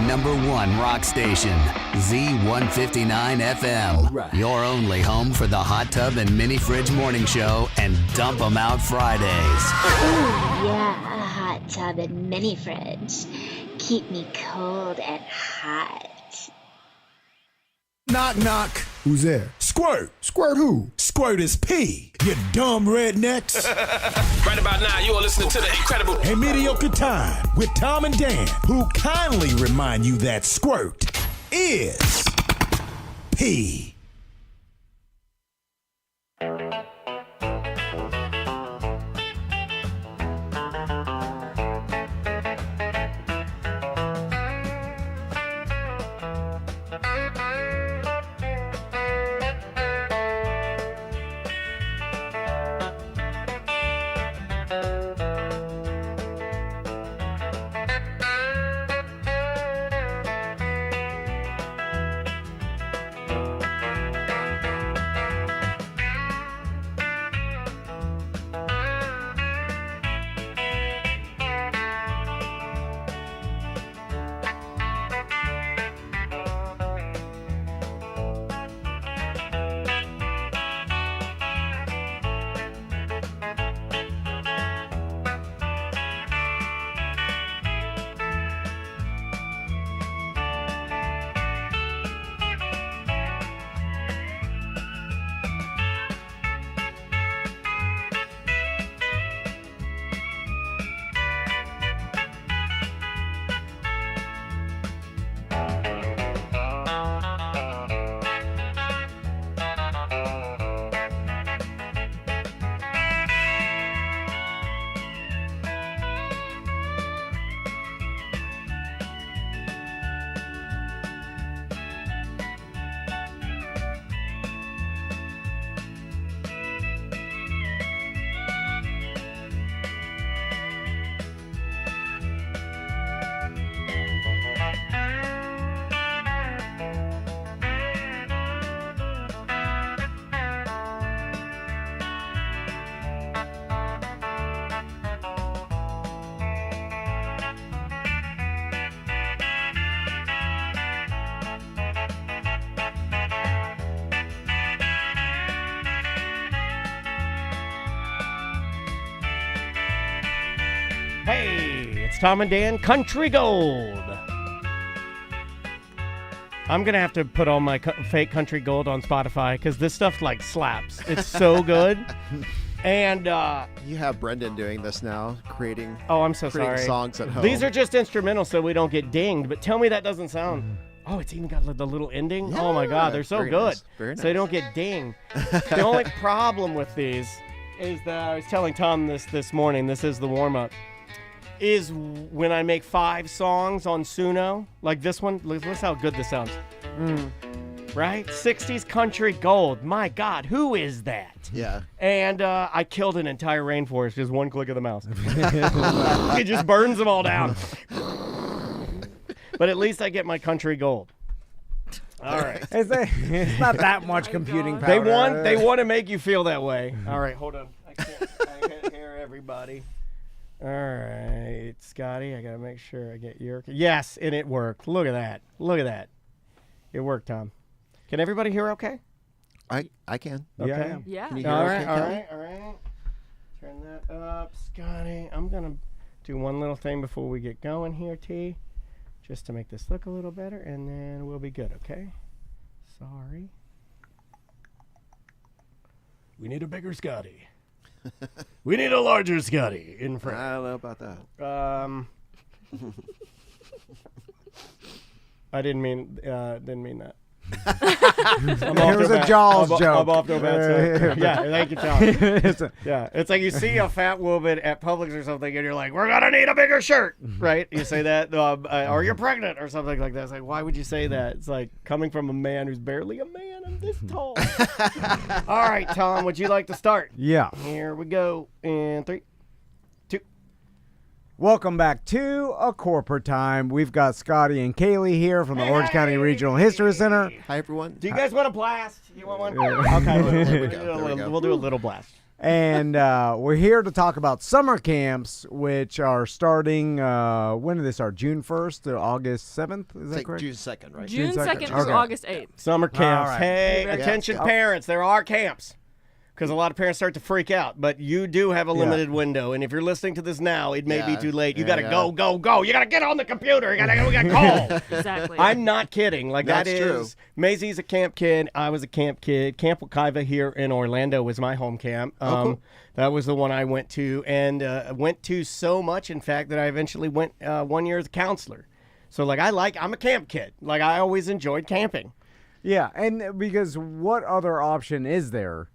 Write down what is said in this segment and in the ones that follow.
#1 rock station, Z159 FM. Right. Your only home for the Hot Tub and Mini Fridge Morning Show and Dump 'em Out Fridays. Ooh, yeah, a hot tub and mini fridge. Keep me cold and hot. Knock, knock. Who's there? Squirt. Squirt who? Squirt is P. You dumb rednecks. Right about now, you are listening to the incredible A Mediocre Time with Tom and Dan, who kindly remind you that squirt is P. Hey, it's Tom and Dan Country Gold. I'm going to have to put all my fake Country Gold on Spotify because this stuff, like, slaps. It's so good. And, you have Brendan doing this now, creating I'm so sorry. songs at home. These are just instrumental so we don't get dinged, but tell me that doesn't sound... Oh, it's even got the little ending? Yeah, Oh, my God, they're so very good. nice, very So they nice. don't get dinged. The only problem with these is that I was telling Tom this morning, this is the warm-up, is when I make 5 songs on Suno, like this one, listen how good this sounds. Right? 60s Country Gold. My God, who is that? Yeah. And I killed an entire rainforest, just one click of the mouse. It just burns them all down. But at least I get my Country Gold. All right. It's not that much computing power. They want to make you feel that way. All right, hold on. I can't hear everybody. All right, Scotty, I got to make sure I get your... Yes, and it worked. Look at that. Look at that. It worked, Tom. Can everybody hear okay? I can. Okay. Yeah. Can you hear All okay, right, Kelly? all right. Turn that up, Scotty. I'm going to do one little thing before we get going here, T, just to make this look a little better, and then we'll be good, okay? Sorry. We need a bigger Scotty. We need a larger Scotty in front. I don't know about that. I didn't mean that. It was a Jaws joke. I'm off to a bad start. Yeah, thank you, Tom. Yeah, it's like you see a fat woman at Publix or something, and you're like, "We're gonna need a bigger shirt," right? You say that, or you're pregnant or something like that. It's like, why would you say that? It's like coming from a man who's barely a man and this tall. All right, Tom, would you like to start? Yeah. Here we go in 3, 2. Welcome back to A Corporate Time. We've got Scotty and Kaylee here from the Orange County Regional History Center. Hi, everyone. Do you guys want a blast? You want one? Yeah. Okay, There we go. we'll do a little blast. And we're here to talk about summer camps, which are starting, when did they start? June 1st to August 7th? Is that correct? June 2nd, right? June 2nd through Okay. August 8th. Summer camps. All right. Hey, Yeah. attention Yeah. parents, there are camps. Because a lot of parents start to freak out, but you do have a limited window, and if you're listening to this now, it may be Yeah. too late. You Yeah, got to yeah. go. You got to get on the computer. We got to call. Exactly. I'm not kidding. Like That's that true. is Maisie's a camp kid. I was a camp kid. Camp Wekiva here in Orlando was my home camp. Cool. That was the one I went to, and went to so much, in fact, that I eventually went 1 year as a counselor. So I'm a camp kid. Like I always enjoyed camping. Yeah, and because what other option is there?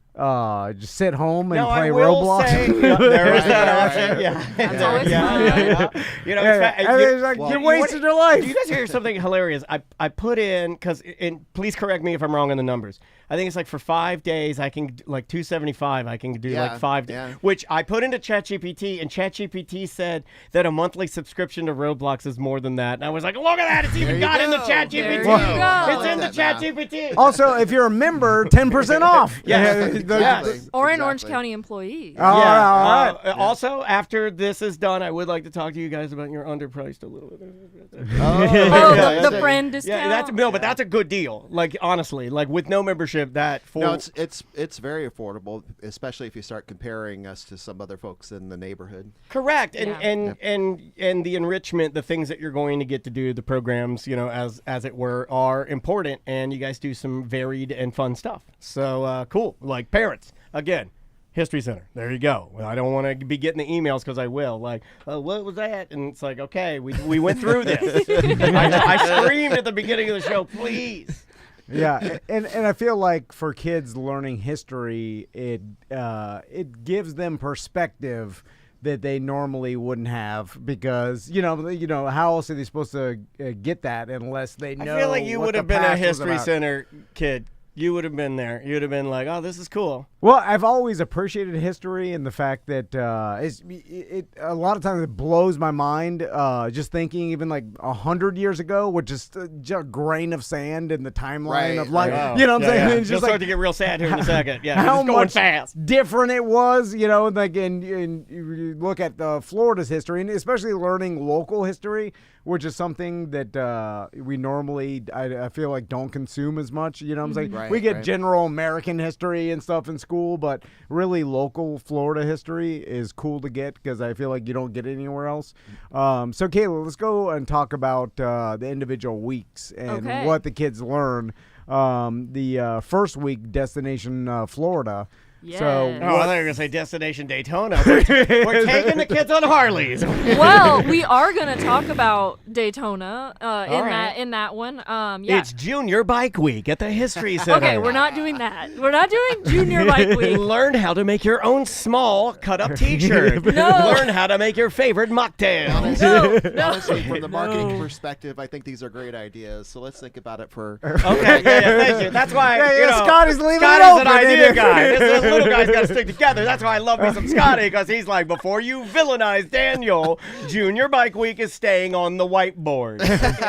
Just sit home and No, play I will Roblox? say there is that Right, option. right. Yeah, That's always yeah. You know, Yeah, and it's like, you wasted your life. Do you guys hear something hilarious? I put in and please correct me if I'm wrong on the numbers. I think it's like for 5 days I can like $275. I can do Yeah, like 5 days, yeah. which I put into ChatGPT, and ChatGPT said that a monthly subscription to Roblox is more than that. And I was like, look at that! It's even you got into go. ChatGPT. There you It's go. in the Like that math. ChatGPT. Also, if you're a member, 10% off. Yes. or an Orange Exactly. County employee. Oh, all right. Also, after this is done, I would like to talk to you guys about your underpriced a little bit. Oh, Yeah, the friend discount. Yeah, but that's a good deal. Like honestly, like with no membership, that for No, it's very affordable, especially if you start comparing us to some other folks in the neighborhood. correct. And Yeah. and the enrichment, the things that you're going to get to do, the programs, you know, as it were, are important. And you guys do some varied and fun stuff. So cool. Like parents, again. History Center. There you go. Well, I don't want to be getting the emails because I will. Like, oh, what was that? And it's like, okay, we went through this. I screamed at the beginning of the show, please. Yeah, and I feel like for kids learning history, it gives them perspective that they normally wouldn't have because you know how else are they supposed to get that unless they know? I feel like you what would the have been a past was History about. Center kid. You would have been there. You'd have been like, oh, this is cool. Well, I've always appreciated history and the fact that a lot of times it blows my mind just thinking even like 100 years ago with just a grain of sand in the timeline Right, of life. Wow. You know what I'm saying? Yeah. It's You'll just start like to get real sad here in a second. Yeah, how it's going much fast. different it was, like and you look at Florida's history and especially learning local history, which is something that we normally I feel like don't consume as much. You know what I'm saying? Right, we get right. general American history and stuff in school, but really local Florida history is cool to get because I feel like you don't get it anywhere else. So Kayla, let's go and talk about the individual weeks and Okay. what the kids learn. The first week, Destination Florida. Yes. So Oh, I thought you were going to say Destination Daytona. We're taking the kids on Harleys. Well, we are going to talk about Daytona right. in that one. Yeah. It's Junior Bike Week at the History Center. Okay, we're not doing that. We're not doing Junior Bike Week. Learn how to make your own small cut-up T-shirt. No. Learn how to make your favorite mocktail. No. Honestly, from the marketing perspective, I think these are great ideas. So let's think about it for. Okay, yeah, thank you. That's why Scotty's leaving it Scotty's open, an idea isn't he? guy. This little guy's got to stick together. That's why I love me some Scotty because he's like, before you villainize Daniel, Junior Bike Week is staying on the whiteboard.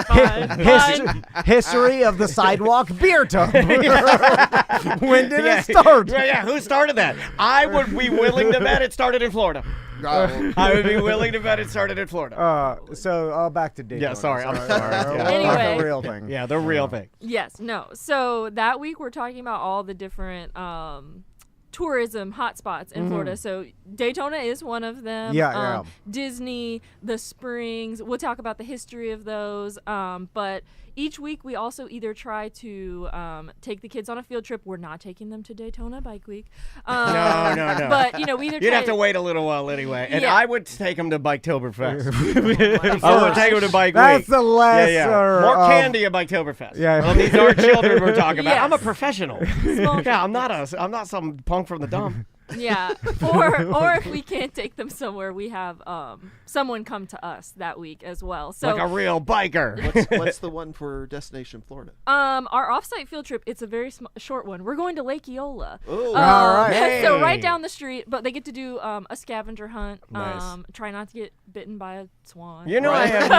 Fine. History of the sidewalk beer tub. When did it start? Yeah, who started that? I would be willing to bet it started in Florida. I would be willing to bet it started in Florida. So back to Daytona. Yeah, sorry, I'm sorry. We'll Yeah. talk Anyway. the real thing. Yeah, the real thing. Yes, no. So that week we're talking about all the different tourism hotspots in Florida. So Daytona is one of them. Yeah. Disney, the Springs. We'll talk about the history of those. But each week we also either try to take the kids on a field trip. We're not taking them to Daytona Bike Week. No. But we either You'd try have to wait a little while anyway. And Yeah. I would take them to Biketoberfest. Oh, I would take them to Bike That's Week. the lesser. More of- candy at Biketoberfest. Yeah. Well, these are children we're talking about. Yes. I'm a professional. Small Yeah, I'm not some punk from the dump. Yeah. Or if we can't take them somewhere, we have someone come to us that week as well. So like a real biker. What's the one for Destination Florida? our offsite field trip, it's a very short one. We're going to Lake Eola. Oh, all right. So Hey. right down the street, but they get to do a scavenger hunt. Nice. Try not to get bitten by a swan. You know, I have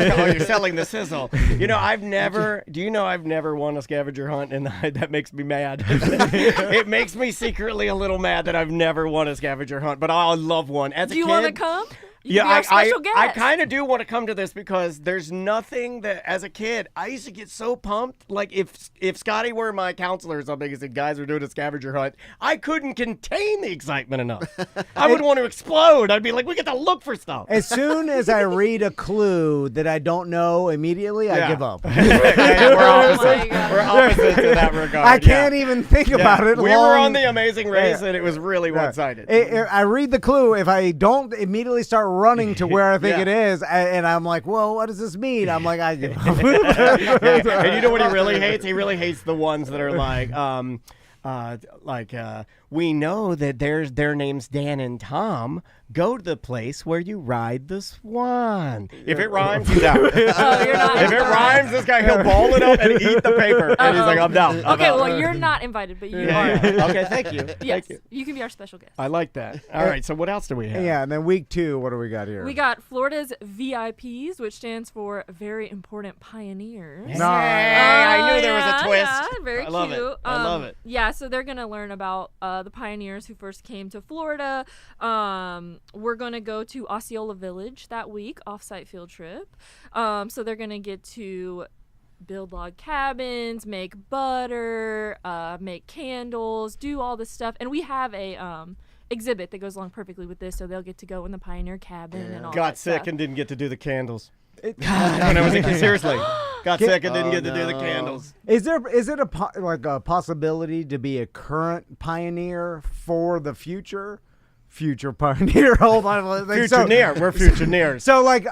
never. Oh, you're selling the sizzle. You know, I've never. Do you know I've never won a scavenger hunt, and that makes me mad. It makes me secretly a little mad that I've never won a scavenger hunt, but I love one. As Do a you kid, want to come? You Yeah, can be our special guest. I kind of do want to come to this because there's nothing that, as a kid, I used to get so pumped. Like if Scotty were my counselor or something and said, guys, we're doing a scavenger hunt, I couldn't contain the excitement enough. I would want to explode. I'd be like, we get to look for stuff. As soon as I read a clue that I don't know immediately, I give up. Yeah, we're Oh my opposites. God. We're opposites in that regard. I can't yeah. even think Yeah. about it. We were long- on The Amazing Race, Yeah. and it was really one-sided. I read the clue. If I don't immediately start running to where I think Yeah. it is, and I'm like, well, what does this mean? I'm like, I give up. And you know what he really hates? He really hates the ones that are like, we know that their names Dan and Tom. Go to the place where you ride the swan. If it rhymes, he's out. Oh, you're not. If it rhymes, this guy, he'll ball it up and eat the paper. And he's like, I'm down. I'm Okay, out. well, you're not invited, but you are. Yeah. Okay, thank you. Yes, Thank you. you can be our special guest. I like that. All right, so what else do we have? Yeah, and then week 2, what do we got here? We got Florida's VIPs, which stands for Very Important Pioneers. No. I knew there was a Yeah, twist. yeah, very I love cute. it. I love it. Yeah, so they're gonna learn about the pioneers who first came to Florida. We're gonna go to Osceola Village that week, off-site field trip. So they're gonna get to build log cabins, make butter, make candles, do all this stuff, and we have a exhibit that goes along perfectly with this. So they'll get to go in the pioneer cabin and all Got that sick stuff. and didn't get to do the candles. When I was a kid, seriously. Got sick and didn't get to do the candles. Is it a possibility to be a current pioneer for the future? Future pioneer. Hold on. Future near. We're future nears. So, like,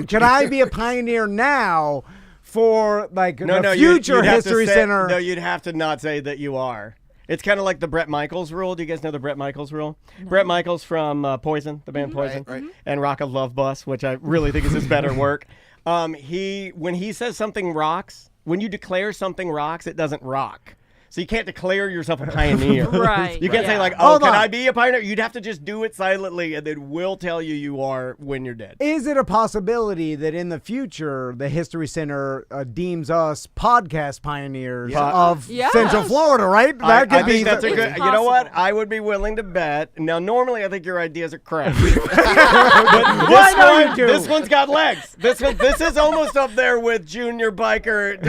can I be a pioneer now for the future you'd have to history say- center? No, you'd have to not say that you are. It's kind of like the Bret Michaels rule. Do you guys know the Bret Michaels rule? No. Bret Michaels from Poison, the band Poison, Right. and Rock a Love Bus, which I really think is his better work. When he says something rocks, when you declare something rocks, it doesn't rock. So you can't declare yourself a pioneer. Right. You can't say yeah. like, Hold can on. I be a pioneer? You'd have to just do it silently, and then we'll tell you are when you're dead. Is it a possibility that in the future the History Center deems us podcast pioneers of Yes. Central Florida, right? I could think that's a It's good. You know what? possible. I would be willing to bet. Now, normally I think your ideas are crap. Why don't you do? This one's got legs. This is almost up there with junior biker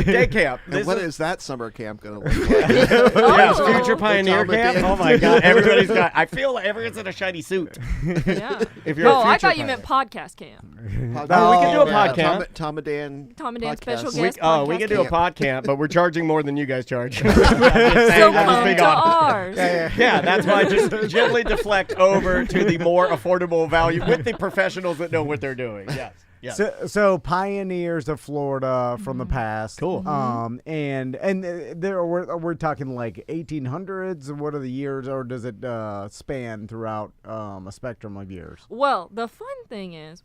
day camp. And This what is- is that summer camp going to look like? Yes, Oh. future pioneer Tom and camp. Dan. Oh my God! Everybody's got. I feel like everyone's in a shiny suit. Yeah. If you're a Oh, I future thought you meant podcast camp. Oh, we can do a Yeah, podcast. Tom and Dan. Tom and Dan special podcast. guest. We can do a podcast, but we're charging more than you guys charge. So I'm just come being to honest. ours. Yeah, that's why I just gently deflect over to the more affordable value with the professionals that know what they're doing. Yes. Yes. So pioneers of Florida from the past. Cool. And there we're talking like 1800s. What are the years, or does it span throughout a spectrum of years? Well, the fun thing is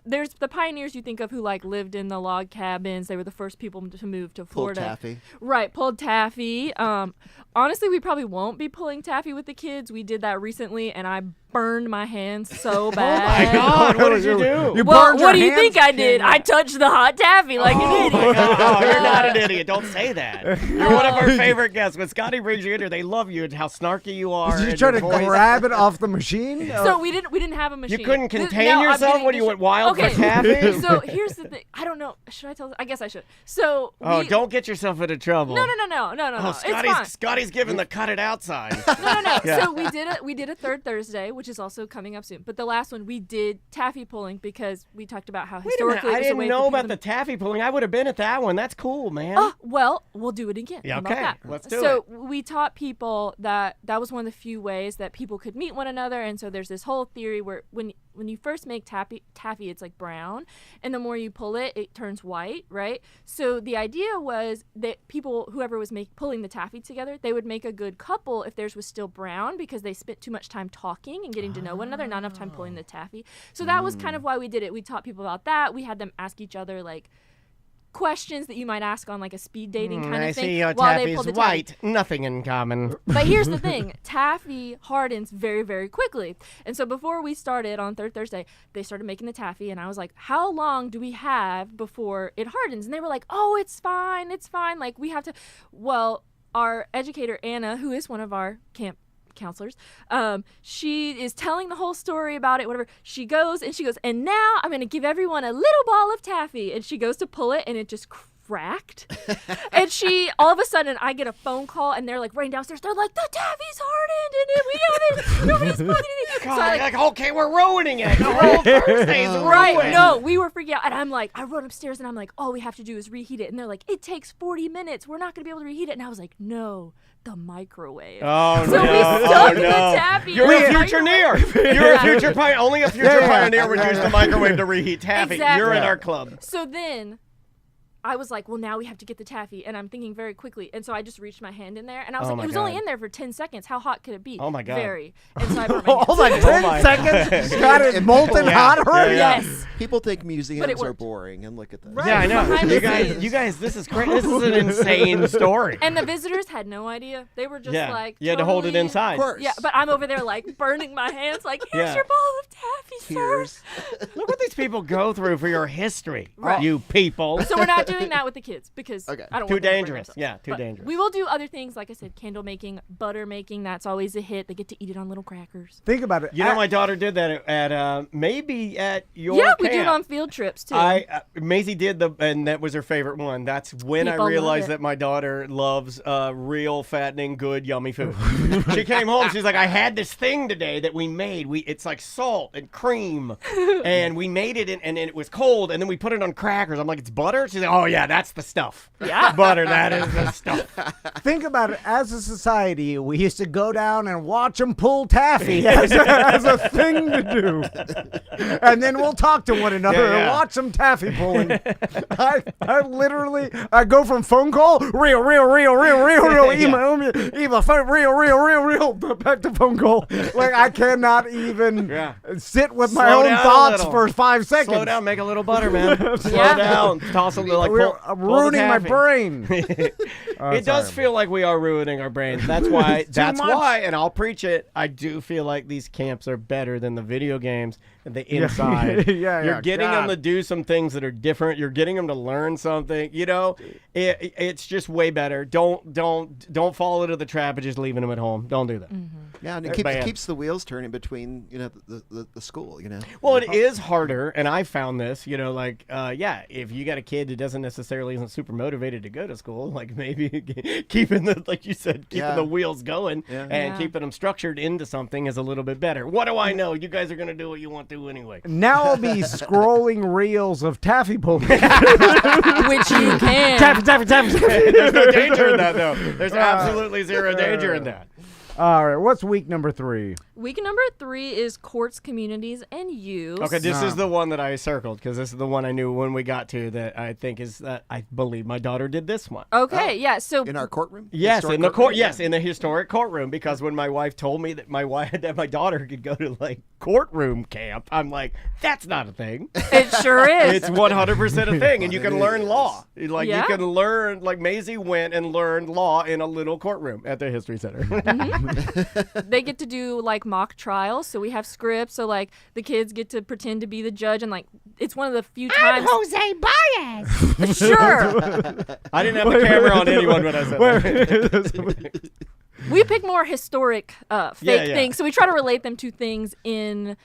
there's the pioneers you think of who like lived in the log cabins. They were the first people to move to Pulled Florida. taffy. Right, pulled taffy. Honestly, we probably won't be pulling taffy with the kids. We did that recently, and I burned my hands so bad. My God, what did you do? You Well, burned your what do you hands? think I did? I touched the hot taffy like an idiot. Oh, you're not an idiot. Don't say that. You're one of our favorite guests. When Scotty brings you in here, they love you and how snarky you are. Did you and try your to voice. grab it off the machine? So we didn't have a machine. You couldn't This- contain now I'm yourself getting when you dis- went wild okay. for taffy? So here's the thing. I don't know. Should I tell this? I guess I should. So Oh, don't get yourself into trouble. No. Oh, It's fine. Scotty's giving the cut it out sign. No. Yeah. So we did a third Thursday, which is also coming up soon. But the last one we did taffy pulling because we talked about how Wait a historically minute, I it was a way didn't for know people about the to- taffy pulling. I would have been at that one. That's cool, man. Oh, well, we'll do it again. Yeah, How about okay. that? Let's do So we taught people that was one of the few ways that people could meet one another, and so there's this whole theory where when when you first make taffy, it's like brown, and the more you pull it, it turns white, right? So the idea was that whoever was pulling the taffy together, they would make a good couple if theirs was still brown because they spent too much time talking and getting to know one another, not enough time pulling the taffy. So that was kind of why we did it. We taught people about that. We had them ask each other like questions that you might ask on like a speed dating kind of I thing. see your while they taffy's pull the white. taffy. Nothing in common. But here's the thing. Taffy hardens very, very quickly. And so before we started on third Thursday, they started making the taffy. And I was like, how long do we have before it hardens? And they were like, oh, it's fine. It's fine. Like we have to. Well, our educator, Anna, who is one of our camp counselors, she is telling the whole story about it, whatever. She goes, and now I'm going to give everyone a little ball of taffy. And she goes to pull it, and it just cracked. And all of a sudden, I get a phone call, and they're like running downstairs. They're like, the taffy's hardened, and nobody's pulling anything. God, So I, like, okay, we're ruining it. The whole Thursday's ruined. right, no, we were freaking out. And I'm like, I run upstairs, and I'm like, all we have to do is reheat it. And they're like, it takes 40 minutes. We're not going to be able to reheat it. And I was like, no, the microwave. Oh, So no. we stuck oh, the no. taffy You're in a the future microwave. near. You're a future pioneer. Only a future pioneer would use yeah. the microwave to reheat taffy. Exactly. You're in our club. So then I was like, well, now we have to get the taffy. And I'm thinking very quickly. And so I just reached my hand in there. And I was Oh like, my it was God. only in there for 10 seconds. How hot could it be? Oh my God. Very. And so I burnt my Oh, hands. like 10 my- seconds? Got it molten Yeah. hot already? Yeah. Yes. People think But it museums are worked. boring, and look at that. Right. Yeah, I know. Behind the scenes. You guys, this is crazy. This is an insane story. And the visitors had no idea. They were just like, you had to hold it totally- inside. Of course. Yeah, but I'm over there like burning my hands, like, here's Yeah. your ball of taffy, sir. Tears. Look what these people go through for your history, Right. you people. So we're not doing that with the kids because Okay. I don't Too want them to burn dangerous. themselves. Yeah, too But dangerous. We will do other things, like I said, candle making, butter making. That's always a hit. They get to eat it on little crackers. Think about it. You know, my daughter did that at maybe at your Yeah, we do it camp. on field trips too. Maisie did and that was her favorite one. That's when People I love realized it. that my daughter loves real, fattening, good, yummy food. She came home. She's like, I had this thing today that we made. It's like salt and cream, and we made it, and it was cold, and then we put it on crackers. I'm like, it's butter. She's like, oh yeah, that's the stuff. Yeah. Butter. That is the stuff. Think about it. As a society, we used to go down and watch them pull taffy as a thing to do. And then we'll talk to one another Yeah, and yeah. watch some taffy pulling. I literally, I go from phone call, real, Ema, phone, real, back to phone call. Like, I cannot even Yeah. sit with my Slow own down a thoughts little. for 5 seconds. Slow down. Make a little butter, man. Slow Yeah. down. Toss a little. Like, We're pull the ruining my taffy. brain. It does feel like we are ruining our brains. That's why. That's much. why, and I'll preach it. I do feel like these camps are better than the video games and the inside. Yeah, You're getting them God. to do some things that are different. You're getting them to learn something. You know, it's just way better. Don't fall into the trap of just leaving them at home. Don't do that. Yeah, and it Bad. keeps the wheels turning between the school. Well, it is harder, and I found this. You know, like if you got a kid that doesn't necessarily isn't super motivated to go to school, like maybe keeping the like you said, keeping the wheels going and Yeah. keeping them structured into something is a little bit better. What do I know? You guys are gonna do what you want to anyway. Now I'll be scrolling reels of taffy pulling. Which you can. taffy. There's no danger in that, though. There's absolutely zero danger in that. All right, what's week number 3? Week number 3 is courts, communities, and youth. Okay, this is the one that I circled because this is the one I knew when we got to that I think is that I believe my daughter did this one. Okay, yeah. So In our courtroom? Yes, Historic in the courtroom? court. Yes, in the historic courtroom. Because when my wife told me that my daughter could go to like courtroom camp, I'm like, that's not a thing. it sure is. It's 100% a thing, and you can learn law. Like Yeah. you can learn. Like Maisie went and learned law in a little courtroom at the History Center. They get to do like mock trials, so we have scripts. So like the kids get to pretend to be the judge, and like it's one of the few times. Jose Baez. Sure. I didn't have the camera on anyone when I said that. We pick more historic fake Yeah. things, so we try to relate them to things in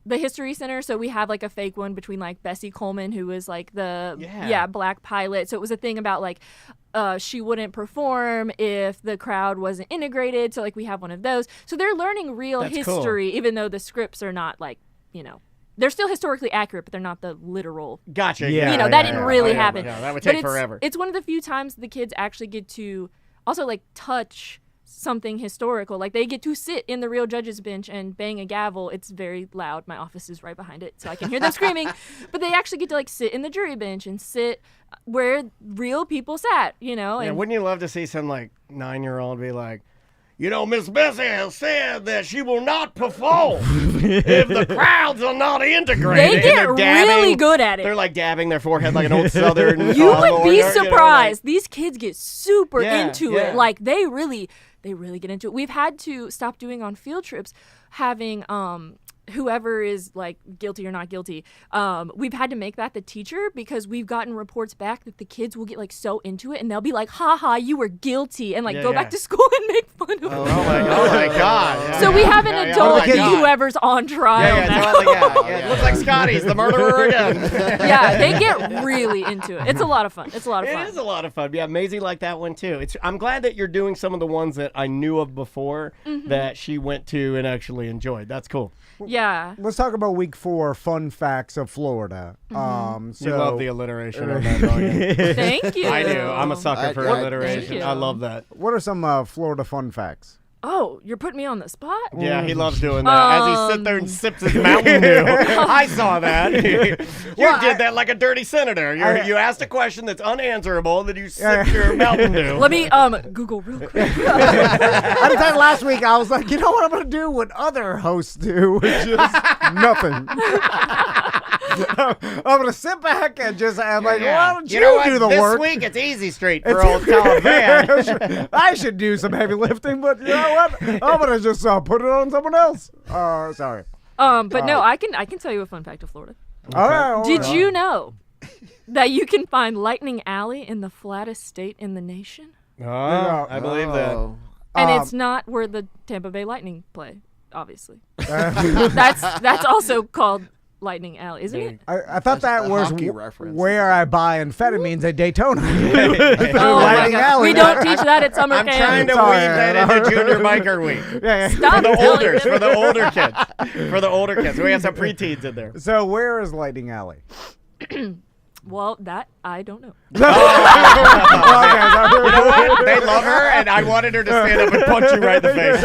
the History Center. So we have like a fake one between like Bessie Coleman, who was like the black pilot. So it was a thing about like she wouldn't perform if the crowd wasn't integrated. So like we have one of those. So they're learning real That's history, cool. even though the scripts are not like, they're still historically accurate, but they're not the literal. Gotcha. Yeah, that didn't really happen. Yeah, that would But take forever. It's one of the few times the kids actually get to also like touch something historical. Like they get to sit in the real judge's bench and bang a gavel. It's very loud. My office is right behind it, so I can hear them screaming. But they actually get to like sit in the jury bench and sit where real people sat, you know. Yeah, And wouldn't you love to see some like 9-year-old be like, you know, Miss Bessie has said that she will not perform if the crowds are not integrated. they get And they're really dabbing- good at it. They're like dabbing their forehead like an old Southern. You would lawyer, be you know, like- surprised. These kids get super Yeah, into yeah. it. Like they really get into it. We've had to stop doing on field trips, having whoever is like guilty or not guilty. We've had to make that the teacher because we've gotten reports back that the kids will get like so into it and they'll be like, "Ha ha, you were guilty," and like go back to school and make fun of it. Oh my God. Yeah, So we yeah, have an yeah, yeah. adult Oh my and God. whoever's on trial Yeah, now. totally, yeah. It looks like Scotty's the murderer again. Yeah, they get really into it. It's a lot of fun. It's a lot of fun. It is a lot of fun. Yeah, Maisie liked that one too. I'm glad that you're doing some of the ones that I knew of before that she went to and actually enjoyed. That's cool. Yeah. Let's talk about week 4 fun facts of Florida. So You love the alliteration of that, don't you? Thank you. I do. I'm a sucker for I- alliteration. Thank you. I love that. what are some Florida fun facts? Oh, you're putting me on the spot? Yeah, he loves doing that. As he sits there and sips his Mountain Dew. I saw that. You did that like a dirty senator. You asked a question that's unanswerable, then you sip your Mountain Dew. Let me Google real quick. I decided last week, I was like, you know what I'm going to do what other hosts do, which is nothing. I'm going to sit back and just, I'm like, why don't you, do the this work? week it's easy street for old Tom Van. I should do some heavy lifting, but you know what? I'm going to just put it on someone else. Sorry. But no, I can tell you a fun fact of Florida. All right. Did you know that you can find Lightning Alley in the flattest state in the nation? Oh, I believe that. Oh. And it's not where the Tampa Bay Lightning play, obviously. That's also called Lightning Alley, isn't it? I thought that a was hockey reference. where I buy amphetamines at Daytona. Oh my Lightning God. Alley. We don't teach that at summer I'm camp. trying to Sorry. weave that into Junior Biker Week. Yeah. Stop For the telling older, them. for the older kids. For the older kids. We have some preteens in there. So where is Lightning Alley? Well, that I don't know. You know what? They love her, and I wanted her to stand up and punch you right in the face.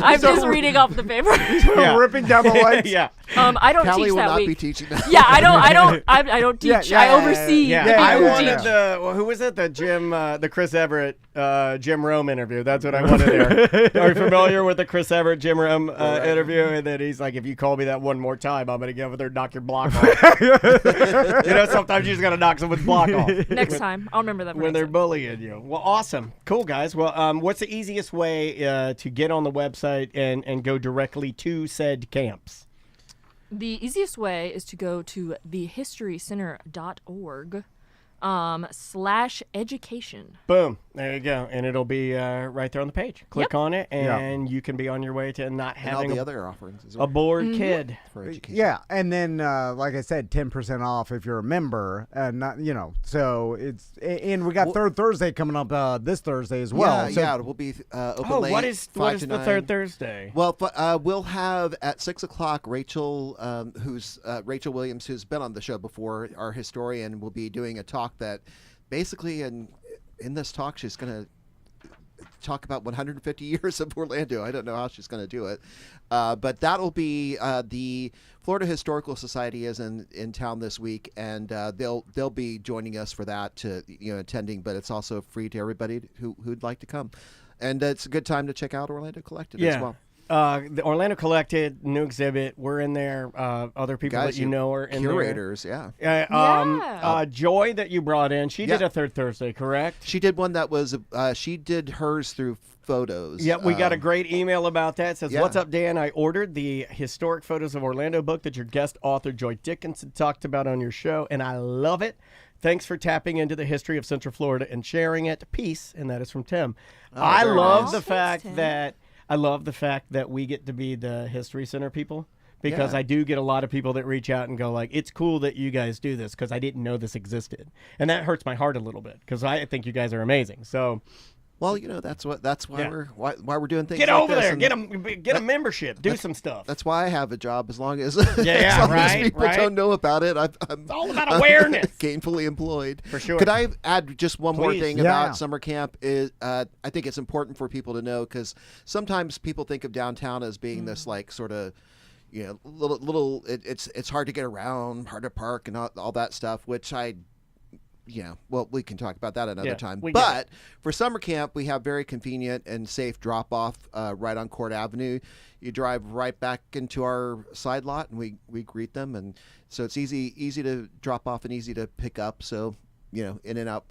I'm just reading off the paper. Yeah. Ripping down the legs. Yeah. I don't Callie teach will that not week. be teaching that. Yeah, I don't teach. Yeah, I yeah, oversee. Yeah, the I people wanted teach. the who was it? The Chris Everett, Jim Rome interview. That's what I wanted there. Are you familiar with the Chris Everett, Jim Rome interview? And then he's like, "If you call me that one more time, I'm gonna get over there and knock your block off." You know, sometimes you just gotta knock someone's block off Next time, I'll remember that. when they're next time. bullying you. Well, awesome, cool guys. Well, what's the easiest way to get on the website and go directly to said camps? The easiest way is to go to thehistorycenter.org /education. Boom. There you go. And it'll be right there on the page. Click on it, and you can be on your way to not And all having the a other offerings as a well bored kid. for education. Yeah, and then like I said, 10% off if you're a member, and not so it's and we got Third Thursday coming up this Thursday as well. Yeah, it will be open Oh, late. what is 5 to the 9. third Thursday? Well, we'll have at 6:00 Rachel, who's Rachel Williams, who's been on the show before, our historian, will be doing a talk that basically in this talk she's going to talk about 150 years of Orlando. I don't know how she's going to do it, but that'll be the Florida Historical Society is in town this week, and they'll be joining us for that attending. But it's also free to everybody who'd like to come, and it's a good time to check out Orlando Collected as well. The Orlando Collected, new exhibit. We're in there. Other people Guys, that you know are in curators, yeah. there. Joy that you brought in, she did a Third Thursday, correct? She did one that was she did hers through photos. Yeah, we got a great email about that. It says, yeah. "What's up, Dan? I ordered the Historic Photos of Orlando book that your guest author Joy Dickinson talked about on your show, and I love it. Thanks for tapping into the history of Central Florida and sharing it. Peace." And that is from Tim. I very love nice. the fact Tim. that we get to be the History Center people. Because Yeah. I do get a lot of people that reach out and go like, "It's cool that you guys do this," because I didn't know this existed, and that hurts my heart a little bit because I think you guys are amazing. So, Well, that's why we're doing things. Get like over this, there. and Get a membership. Do some stuff. That's why I have a job. As long as right, people right. don't know about it, I'm It's all about awareness. gainfully employed. For sure. Could I add just one more Please. thing Yeah. about summer camp? Is I think it's important for people to know, because sometimes people think of downtown as being this like sort of little. It's hard to get around, hard to park, and all that stuff, which well, we can talk about that another time. we get But for summer camp, we have very convenient and safe drop-off right on Court Avenue. You drive right back into our side lot, and we greet them, and so it's easy to drop off and easy to pick up. So in and out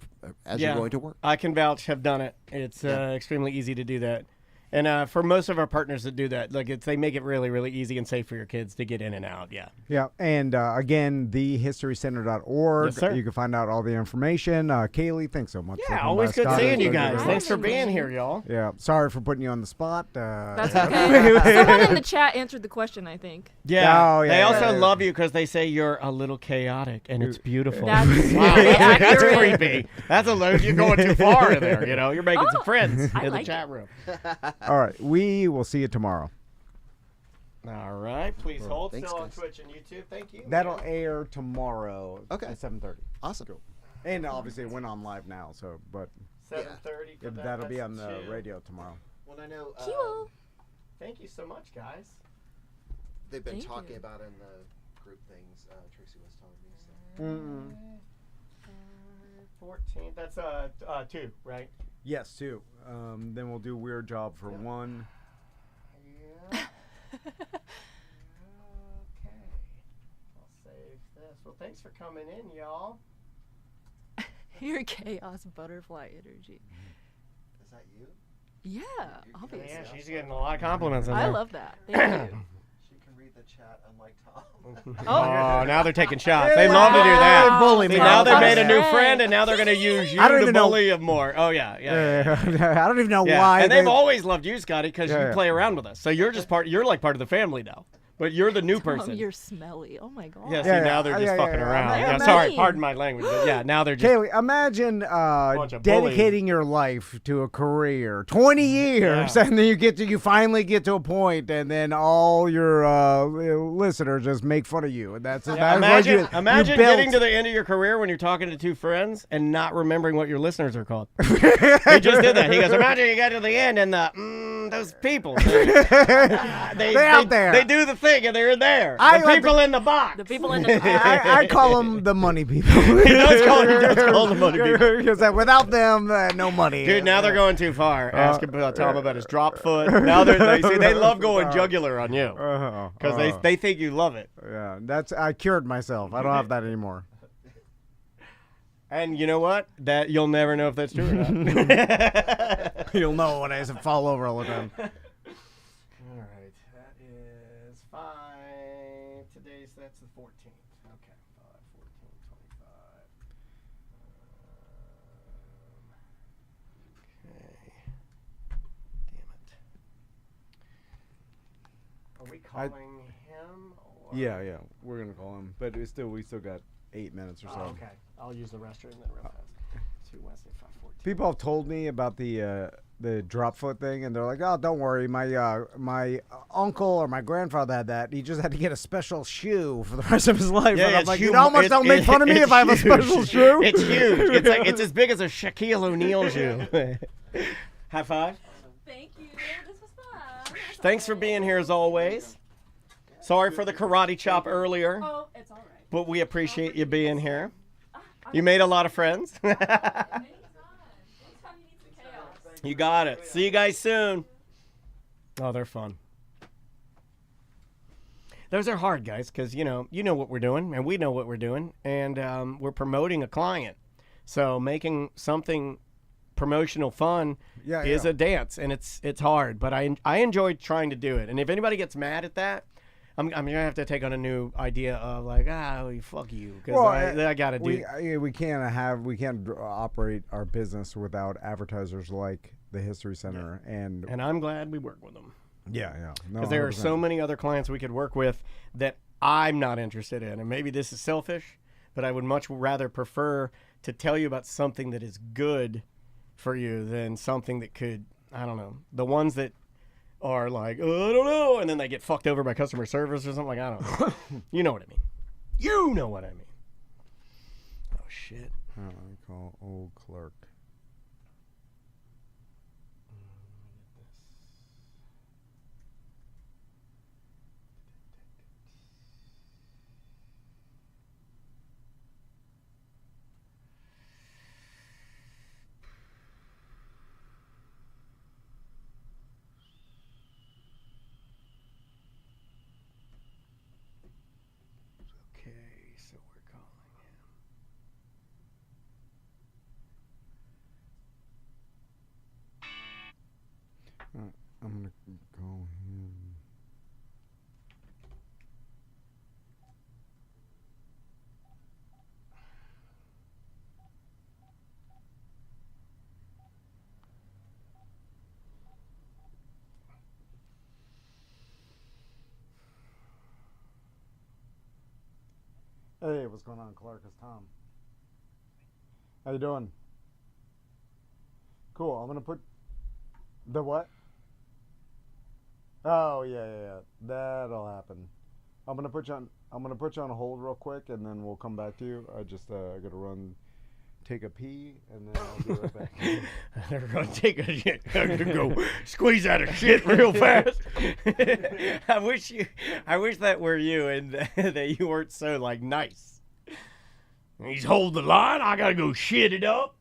as you're going to work. I can vouch. Have done it. It's extremely easy to do that. And for most of our partners that do that, they make it really, really easy and safe for your kids to get in and out. Yeah. Yeah, and again, thehistorycenter.org. Yes, sir. You can find out all the information. Kaylee, thanks so much. for Yeah, coming always by, good Scott. seeing you Thank guys. very Thanks much. for being here, y'all. Yeah, sorry for putting you on the spot. That's okay. Someone in the chat answered the question, I think. Yeah. Oh, yeah, they yeah, also yeah. love you because they say you're a little chaotic and it's beautiful. That's Wow, very that's accurate. creepy. You're going too far in there. You're making some friends I in the like chat room. All right, we will see you tomorrow. All right, please hold Thanks, still on guys. Twitch and YouTube. Thank you. That'll air tomorrow Okay. at 7:30. Awesome. And obviously it went on live now, but 7:30. for that. that'll be That's on the two. radio tomorrow. Well, I know Kilo. Thank you so much, guys. they've been Thank talking you. about in the group things. Tracy was telling me. So. 14. That's 2, right? Yes, too. Then we'll do Weird Job for 1. Yeah. Okay. I'll save this. Well, thanks for coming in, y'all. Your chaos butterfly energy. Is that you? Yeah, obviously. Yeah, she's getting a lot of compliments on I there. love that. Thank you. She can read the chat, unlike Tom. Oh, now they're taking shots. They love to do that. Bully See, me. now they I made a new was- friend, and now they're going to use you I don't to even know- bully them more. Oh, yeah. I don't even know Yeah. why. And they've always loved you, Scotty, because Yeah, you yeah. play around with us. So you're just you're like part of the family now. But you're the new person. You're smelly. Oh my god. Yeah, see, Yeah, now they're just yeah, fucking yeah. around. They're Yeah, sorry, mean. pardon my language. But yeah, now they're just. Kaylee, imagine bunch of dedicating your life to a career, 20 years, Yeah. and then you finally get to a point, and then all your listeners just make fun of you, and that's Yeah, that's imagine what you imagine built. getting to the end of your career when you're talking to two friends and not remembering what your listeners are called. He just did that. He goes, imagine you get to the end and those people. They're out there. They do the thing and they're in there. I The like people in the box. The people in the I call them the money people. He does call them money people. Because without them, no money. Dude, now they're going too far. Ask Tom about his drop foot. Now they love going jugular on you because they think you love it. Yeah, I cured myself. I don't have that anymore. And you know what? That you'll never know if that's true or not. You'll know when I fall over all the time. All right, that is 5. That's the 14th. Okay, 5, 14, 25. Okay. Damn it. Are we calling him? Or? Yeah, we're gonna call him, but we still got 8 minutes or so. Oh, okay. I'll use the restroom then real fast. 2 Wednesday, 5:14. People have told me about the drop foot thing, and they're like, "Oh, don't worry, my uncle or my grandfather had that. He just had to get a special shoe for the rest of his life." Yeah, and I'm it's like, huge. "You almost don't make fun of me if I have a It's special huge. shoe." It's huge. It's as big as a Shaquille O'Neal shoe. High five. Thank you. This was fun. Thanks for being here as always. Sorry for the karate chop earlier, Oh, it's all right. but we appreciate you being here. You made a lot of friends. You got it. See you guys soon. Oh, they're fun. Those are hard, guys, because you know what we're doing, and we know what we're doing, and we're promoting a client. So making something promotional fun is a dance, and it's hard. But I enjoyed trying to do it. And if anybody gets mad at that, I'm gonna have to take on a new idea of like, fuck you, because I gotta do. We can't operate our business without advertisers like the History Center, and I'm glad we work with them. yeah, Because there are so many other clients we could work with that I'm not interested in. And maybe this is selfish, but I would much rather prefer to tell you about something that is good for you than something that could, I don't know, the ones that are like, oh, I don't know, and then they get fucked over by customer service or something. Like, I don't know. You know what I mean. You know what I mean. Oh, shit. I call old clerk. Okay, so we're calling him. I'm gonna call him. Hey, what's going on, Clark? It's Tom. How you doing? Cool. I'm gonna put the what? Oh yeah. That'll happen. I'm gonna put you on hold real quick, and then we'll come back to you. I just gotta run, take a pee, and then I'll be right back. I'm gonna take a shit. I'm gonna go squeeze out a shit real fast. I wish that were you, and that you weren't so like nice. He's holding the line. I gotta go shit it up.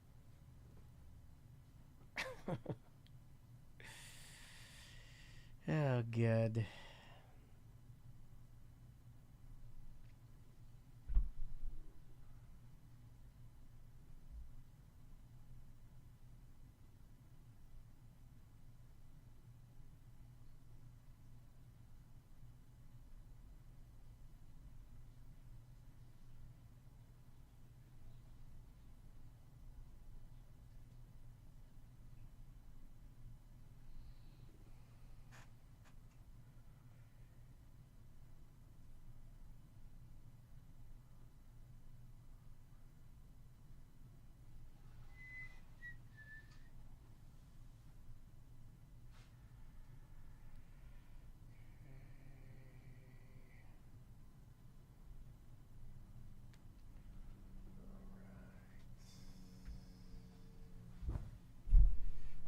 Oh, God.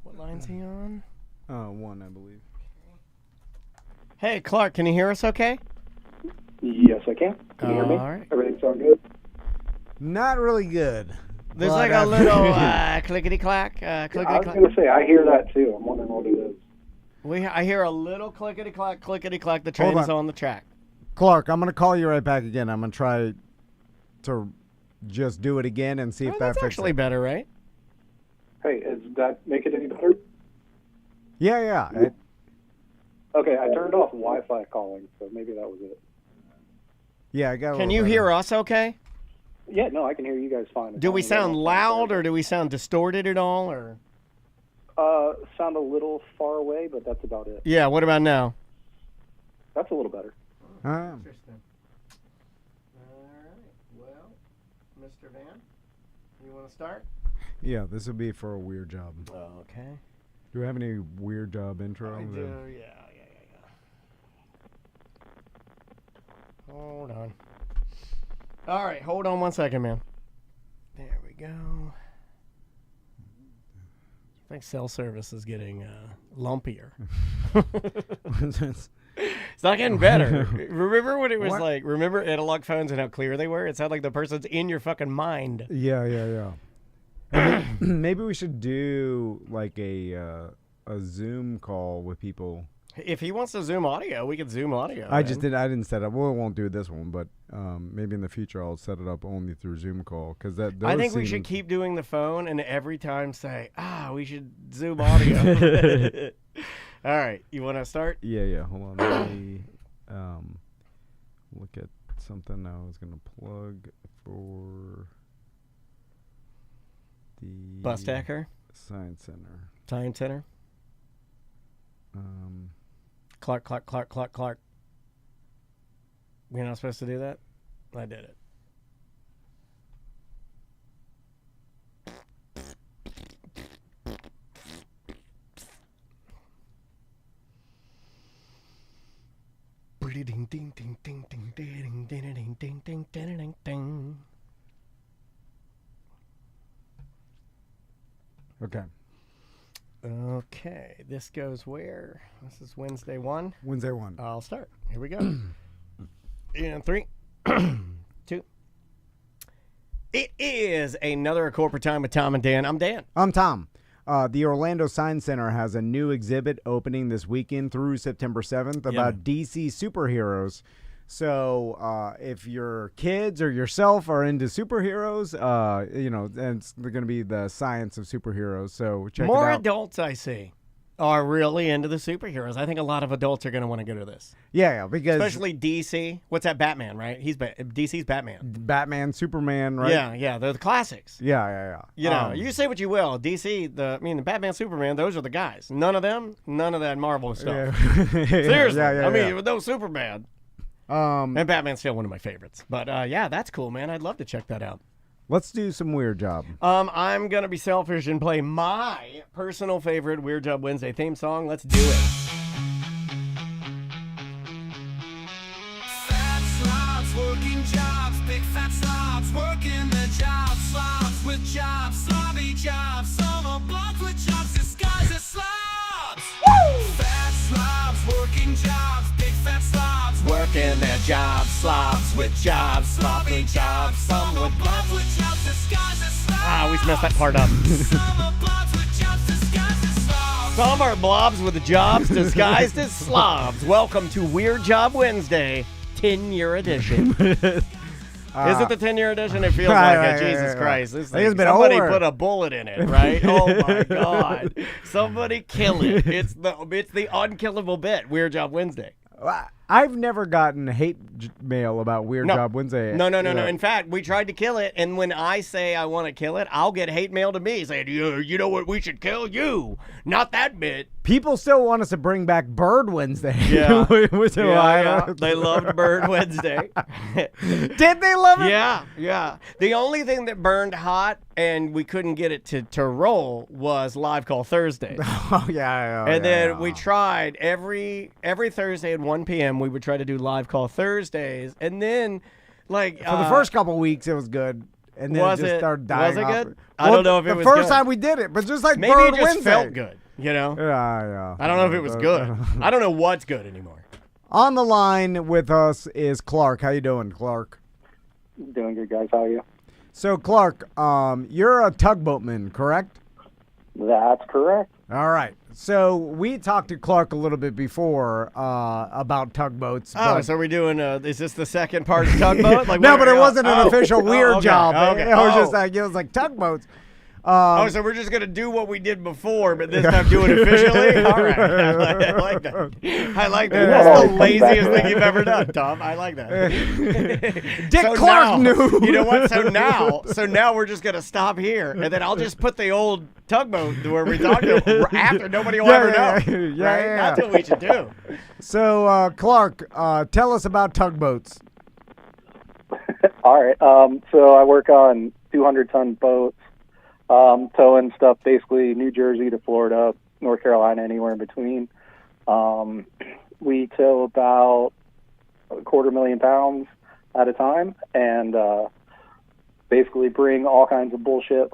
What line's he on? One, I believe. Hey, Clark, can you hear us okay? Yes, I can. Can you hear me? All right. Everything sound good? Not really good. There's But like a little clickety-clack, I was clickety-clack. going to say, I hear that too. I'm wondering what it is. I hear a little clickety-clack, clickety-clack. The train's on the track. Clark, I'm gonna call you right back again. I'm gonna try to just do it again and see if that That's fixes actually it. better, right? Hey, does that make it any better? Yeah. Okay, I turned off Wi-Fi calling, so maybe that was it. Yeah, I got. Can you hear us okay? Yeah, no, I can hear you guys fine. Do we sound loud or do we sound distorted at all? Or sound a little far away, but that's about it. yeah, what about now? That's a little better. Interesting. All right. Well, Mr. Van, you want to start? Yeah, this would be for a weird job. Okay. Do we have any weird job intro? I do. Yeah. Hold on. All right, hold on 1 second, man. There we go. I think cell service is getting lumpier. It's not getting better. Remember what it was like? Remember analog phones and how clear they were? It sounded like the person's in your fucking mind. Yeah. Maybe we should do like a Zoom call with people. If he wants to Zoom audio, we can Zoom audio. I didn't set up. Well, I won't do this one, but maybe in the future I'll set it up only through Zoom call because I think we should keep doing the phone and every time say, we should Zoom audio. All right, you want to start? Yeah. Hold on. Let me look at something I was gonna plug for the Bus Stacker? Science Center. Science Center? Clark. You're not supposed to do that? I did it. Okay. Okay, this goes where? This is Wednesday 1. Wednesday 1. I'll start. Here we go. In 3, 2. It is another corporate time with Tom and Dan. I'm Dan. I'm Tom. The Orlando Science Center has a new exhibit opening this weekend through September 7th about DC superheroes. So if your kids or yourself are into superheroes, and it's going to be the science of superheroes. So check it out. More adults, I see, are really into the superheroes. I think a lot of adults are going to want to go to this. Yeah, because especially DC. What's that? Batman, right? DC's Batman. Batman, Superman, right? Yeah, they're the classics. Yeah. You know, you say what you will. DC, the Batman, Superman, those are the guys. None of that Marvel stuff. Yeah. Seriously. Yeah. With no Superman. And Batman's still one of my favorites. But that's cool, man. I'd love to check that out. Let's do some Weird Job. I'm going to be selfish and play my personal favorite Weird Job Wednesday theme song. Let's do it. Fat slobs working jobs, big fat slobs working the jobs, slobs with jobs, slobby jobs, summer blocks with jobs disguised as slobs. Woo! Fat slobs working jobs, big fat slobs Working their jobs, slobs with jobs, sloppy jobs, some with blobs with jobs disguised as slobs. Ah, we messed that part up. Some are blobs with jobs disguised as slobs. Welcome to Weird Job Wednesday, 10-year edition. Is it the 10-year edition? It feels like it. Jesus Christ. This thing, somebody put a bullet in it, right? Oh, my God. Somebody kill it. It's the unkillable bit, Weird Job Wednesday. I've never gotten hate mail about Weird Job Wednesday. No. In fact, we tried to kill it, and when I say I want to kill it, I'll get hate mail to me saying, you know what we should kill? You. Not that bit. People still want us to bring back Bird Wednesday. Yeah. They loved Bird Wednesday. Did they love it? Yeah. The only thing that burned hot and we couldn't get it to roll was Live Call Thursday. Oh, yeah. And then we tried every Thursday at 1 p.m. we would try to do Live Call Thursdays. And then, for the first couple of weeks, it was good. And then it just started dying Was it off. good? I don't know if it was good. The first time we did it, but just like maybe Bird it just Wednesday. felt good, you know? Yeah. I don't know if it was good. I don't know what's good anymore. On the line with us is Clark. How you doing, Clark? Doing good, guys. How are you? So, Clark, you're a tugboatman, correct? That's correct. All right. So we talked to Clark a little bit before about tugboats. Oh, so we're doing, is this the second part of tugboat? No, but it wasn't an official Weird Job. Okay. It was like tugboats. So we're just going to do what we did before, but this time do it officially? All right. I like that. That's the laziest thing you've ever done, Tom. I like that. Dick Clark knew. You know what? So now we're just going to stop here, and then I'll just put the old tugboat where we talked to after. Nobody will ever know. Yeah. That's what we should do. So, Clark, tell us about tugboats. All right. So I work on 200-ton boats. Towing stuff basically New Jersey to Florida, North Carolina, anywhere in between. We tow about 250,000 pounds at a time and basically bring all kinds of bullshit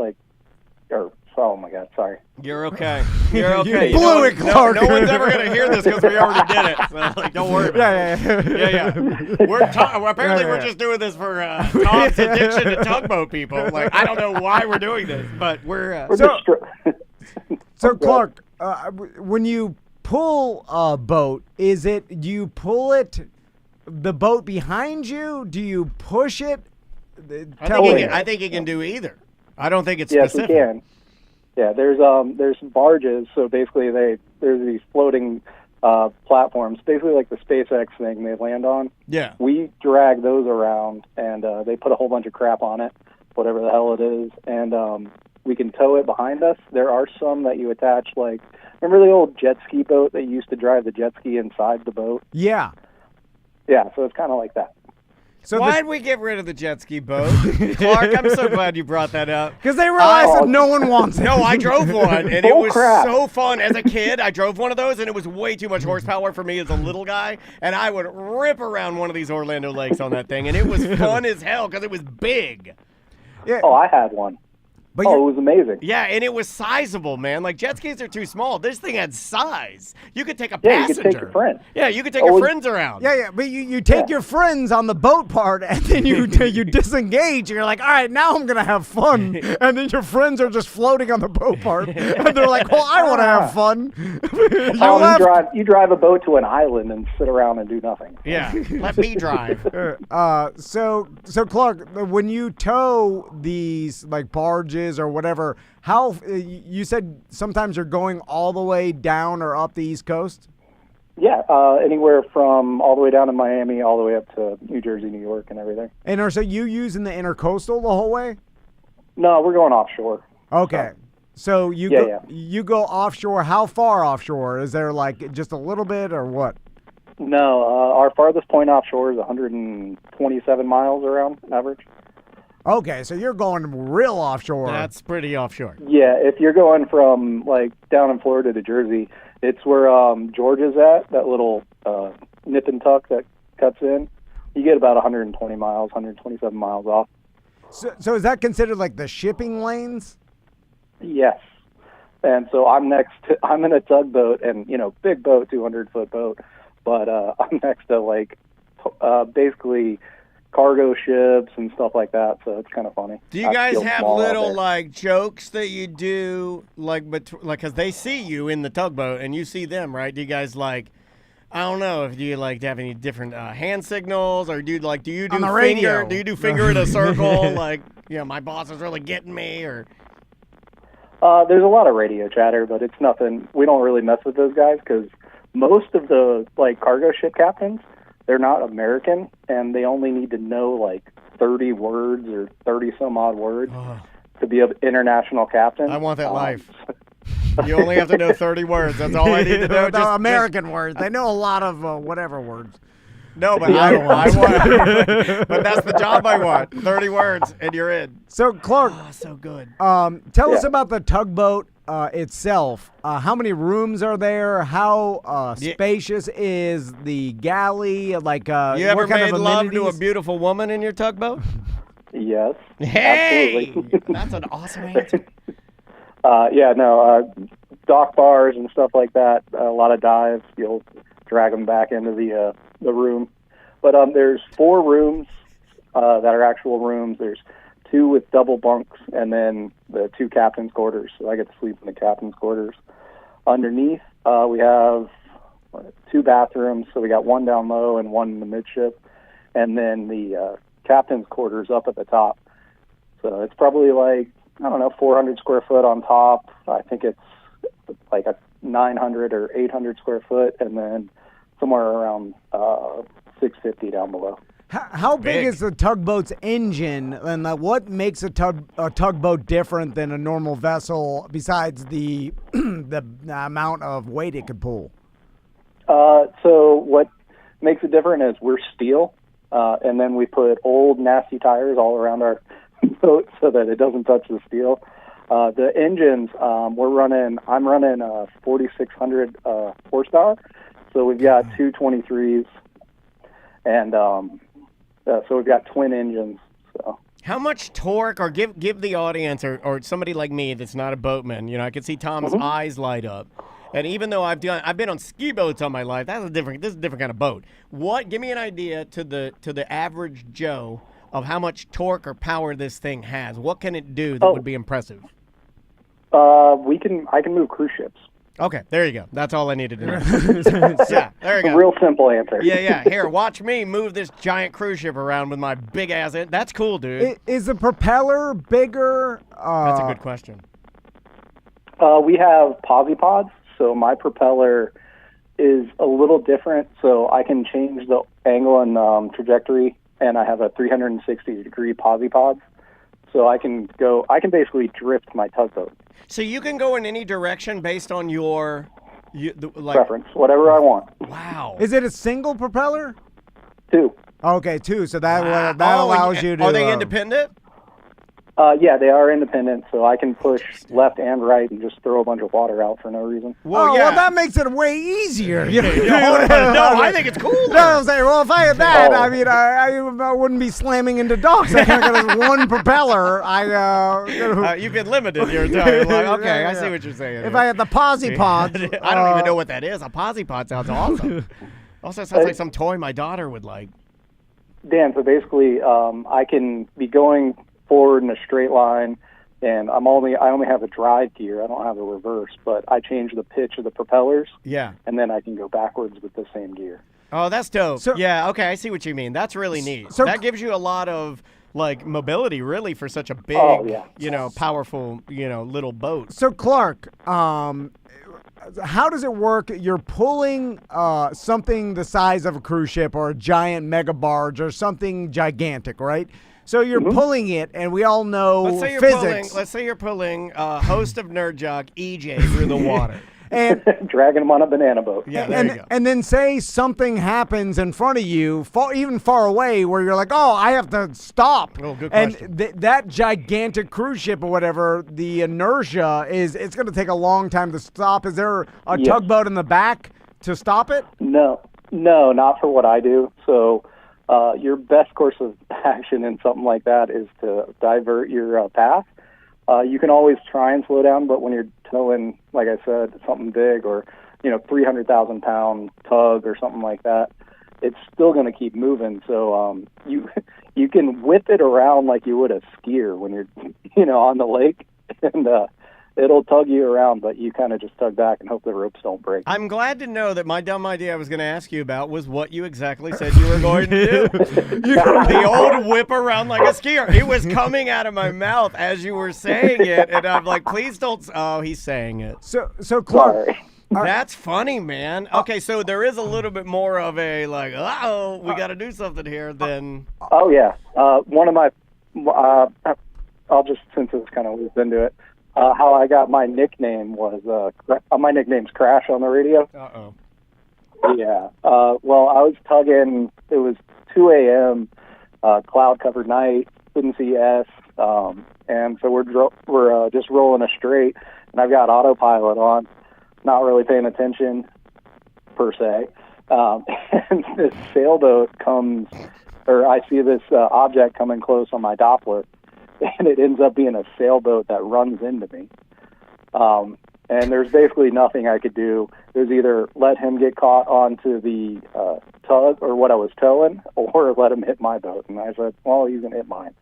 oh my God, sorry. You're okay. You're okay. You blew it, Clark. No one's ever going to hear this because we already did it. So, don't worry about it. Yeah. Apparently, we're just doing this for Tom's addiction to tugboat people. I don't know why we're doing this, but we're... So, Clark, when you pull a boat, do you pull the boat behind you? Do you push it? I think he can do either. I don't think it's specific. Yes, we can. Yeah, there's barges, so basically there's these floating platforms, basically like the SpaceX thing they land on. Yeah. We drag those around, and they put a whole bunch of crap on it, whatever the hell it is, and we can tow it behind us. There are some that you attach, remember the old jet ski boat that you used to drive the jet ski inside the boat? Yeah. Yeah, so it's kind of like that. So Why'd we get rid of the jet ski boat? Clark, I'm so glad you brought that up. Because they realized that no one wants it. No, I drove one, and it Bull was crap. so fun. As a kid, I drove one of those, and it was way too much horsepower for me as a little guy, and I would rip around one of these Orlando lakes on that thing, and it was fun as hell because it was big. Yeah. Oh, I had one. But Oh, you're- it was amazing. Yeah, and it was sizable, man. Like, jet skis are too small. This thing had size. You could take a Yeah, you passenger. could take your friend. Yeah, you could take Oh, your and- friends around. Yeah, but you take your friends on the boat part, and then you disengage. And you're like, all right, now I'm gonna have fun, and then your friends are just floating on the boat part, and they're like, well, I want to have fun. You drive a boat to an island and sit around and do nothing. Yeah, let me drive. So Clark, when you tow these like barges or whatever, how you said sometimes you're going all the way down or up the East Coast? Yeah, anywhere from all the way down to Miami, all the way up to New Jersey, New York, and everything. And are so you using the intercoastal the whole way? No, we're going offshore. Okay. So you Yeah, go yeah. you go offshore. How far offshore? Is there like just a little bit or what? No, our farthest point offshore is 127 miles around average. Okay, so you're going real offshore. That's pretty offshore. Yeah, if you're going from like down in Florida to Jersey, it's where Georgia's at, that little nip and tuck that cuts in. You get about 120 miles, 127 miles off. So is that considered like the shipping lanes? Yes. And so I'm in a tugboat, and big boat, 200-foot boat, but I'm next to like basically cargo ships and stuff like that, so it's kind of funny. Do you I guys feel have small out little there. like jokes that you do like because they see you in the tugboat and you see them, right? Do you guys like? I don't know if you like have any different hand signals, or do you do On the finger? radio. Do you do finger in a circle like my boss is really getting me, or? There's a lot of radio chatter, but it's nothing. We don't really mess with those guys because most of the like cargo ship captains, they're not American, and they only need to know like 30 words or 30 some odd words to be an international captain. I want that life. You only have to know 30 words. That's all I need to know. The American words. They know a lot of whatever words. No, but I want. But that's the job I want. 30 words, and you're in. So Clark, So good. tell us about the tugboat itself. How many rooms are there? How spacious is the You galley? ever what kind made of love to a amenities? beautiful woman in your tugboat? Yes. Hey, Absolutely. that's an awesome answer. Dock bars and stuff like that. A lot of dives. You'll drag them back into the room. But there's 4 rooms that are actual rooms. There's 2 with double bunks, and then the 2 captain's quarters. So I get to sleep in the captain's quarters. Underneath, we have 2 bathrooms. So we got 1 down low and 1 in the midship, and then the captain's quarters up at the top. So it's probably like 400 square foot on top. I think it's like a 900 or 800 square foot, and then somewhere around 650 down below. How big is the tugboat's engine, and what makes a tugboat different than a normal vessel besides the the amount of weight it could pull? So what makes it different is we're steel, and then we put old nasty tires all around our boat so that it doesn't touch the steel. The engines, I'm running 4,600 horsepower, so we've got 2 23s, and so we've got twin engines. So. How much torque, or give the audience or somebody like me that's not a boatman, I can see Tom's eyes light up. And even though I've been on ski boats all my life, this is a different kind of boat. Give me an idea to the average Joe of how much torque or power this thing has. What can it do that would be impressive? I can move cruise ships. Okay, there you go. That's all I needed to know. Yeah, there you go. A real simple answer. Yeah. Here, watch me move this giant cruise ship around with my big ass. That's cool, dude. Is the propeller bigger? That's a good question. We have posi-pods, so my propeller is a little different, so I can change the angle and trajectory, and I have a 360-degree posi-pod, so I can basically drift my tugboat. So you can go in any direction based on your preference, whatever I want. Wow. Is it a single propeller? 2. Okay, 2. So that Wow. that Oh, allows you to. Are they independent? Yeah, they are independent, so I can push left and right and just throw a bunch of water out for no reason. Well, that makes it way easier. You know? No, I think it's cool. No, I'm saying, well, if I had that, Oh. I mean, I wouldn't be slamming into docks. I kind of got this one propeller. You've been limited your time. Like, okay, I see what you're saying. If I had the Posy Pods. I don't even know what that is. A Posy Pod sounds awesome. Also sounds like some toy my daughter would like. Dan, so basically, I can be going forward in a straight line, and I only have a drive gear. I don't have a reverse, but I change the pitch of the propellers. Yeah. And then I can go backwards with the same gear. Oh, that's dope. Yeah, okay, I see what you mean. That's really neat. So that gives you a lot of mobility, really, for such a big, powerful, little boat. So Clark, how does it work? You're pulling something the size of a cruise ship or a giant mega barge or something gigantic, right? So you're pulling it, and we all know physics. Let's say you're pulling host of Nerd Jock, EJ, through the water. And dragging them on a banana boat. Yeah, there you go. And then say something happens in front of you, even far away, where you're like, oh, I have to stop. Oh, good and question. That gigantic cruise ship or whatever, the inertia it's going to take a long time to stop. Is there a tugboat in the back to stop it? No, not for what I do. So your best course of action in something like that is to divert your path. You can always try and slow down, but when you're towing, like I said, something big or 300,000 pound tug or something like that, it's still going to keep moving. So you can whip it around like you would a skier when you're on the lake, and it'll tug you around, but you kind of just tug back and hope the ropes don't break. I'm glad to know that my dumb idea I was going to ask you about was what you exactly said you were going to do. The old whip around like a skier. It was coming out of my mouth as you were saying it, and I'm like, please don't. Oh, he's saying it. So Clark. Sorry. That's funny, man. Okay, so there is a little bit more of a we got to do something here than. Oh yeah, one of my. I'll just, since it's kind of looped into it. How I got my nickname was my nickname's Crash on the radio. Uh-oh. Yeah. Well, I was tugging. It was 2 a.m. Cloud-covered night. Couldn't see S. And so we're just rolling a straight, and I've got autopilot on, not really paying attention per se. And this sailboat comes, or I see this object coming close on my Doppler. And it ends up being a sailboat that runs into me. And there's basically nothing I could do. It was either let him get caught onto the tug or what I was towing, or let him hit my boat. And I said, well, he's going to hit mine.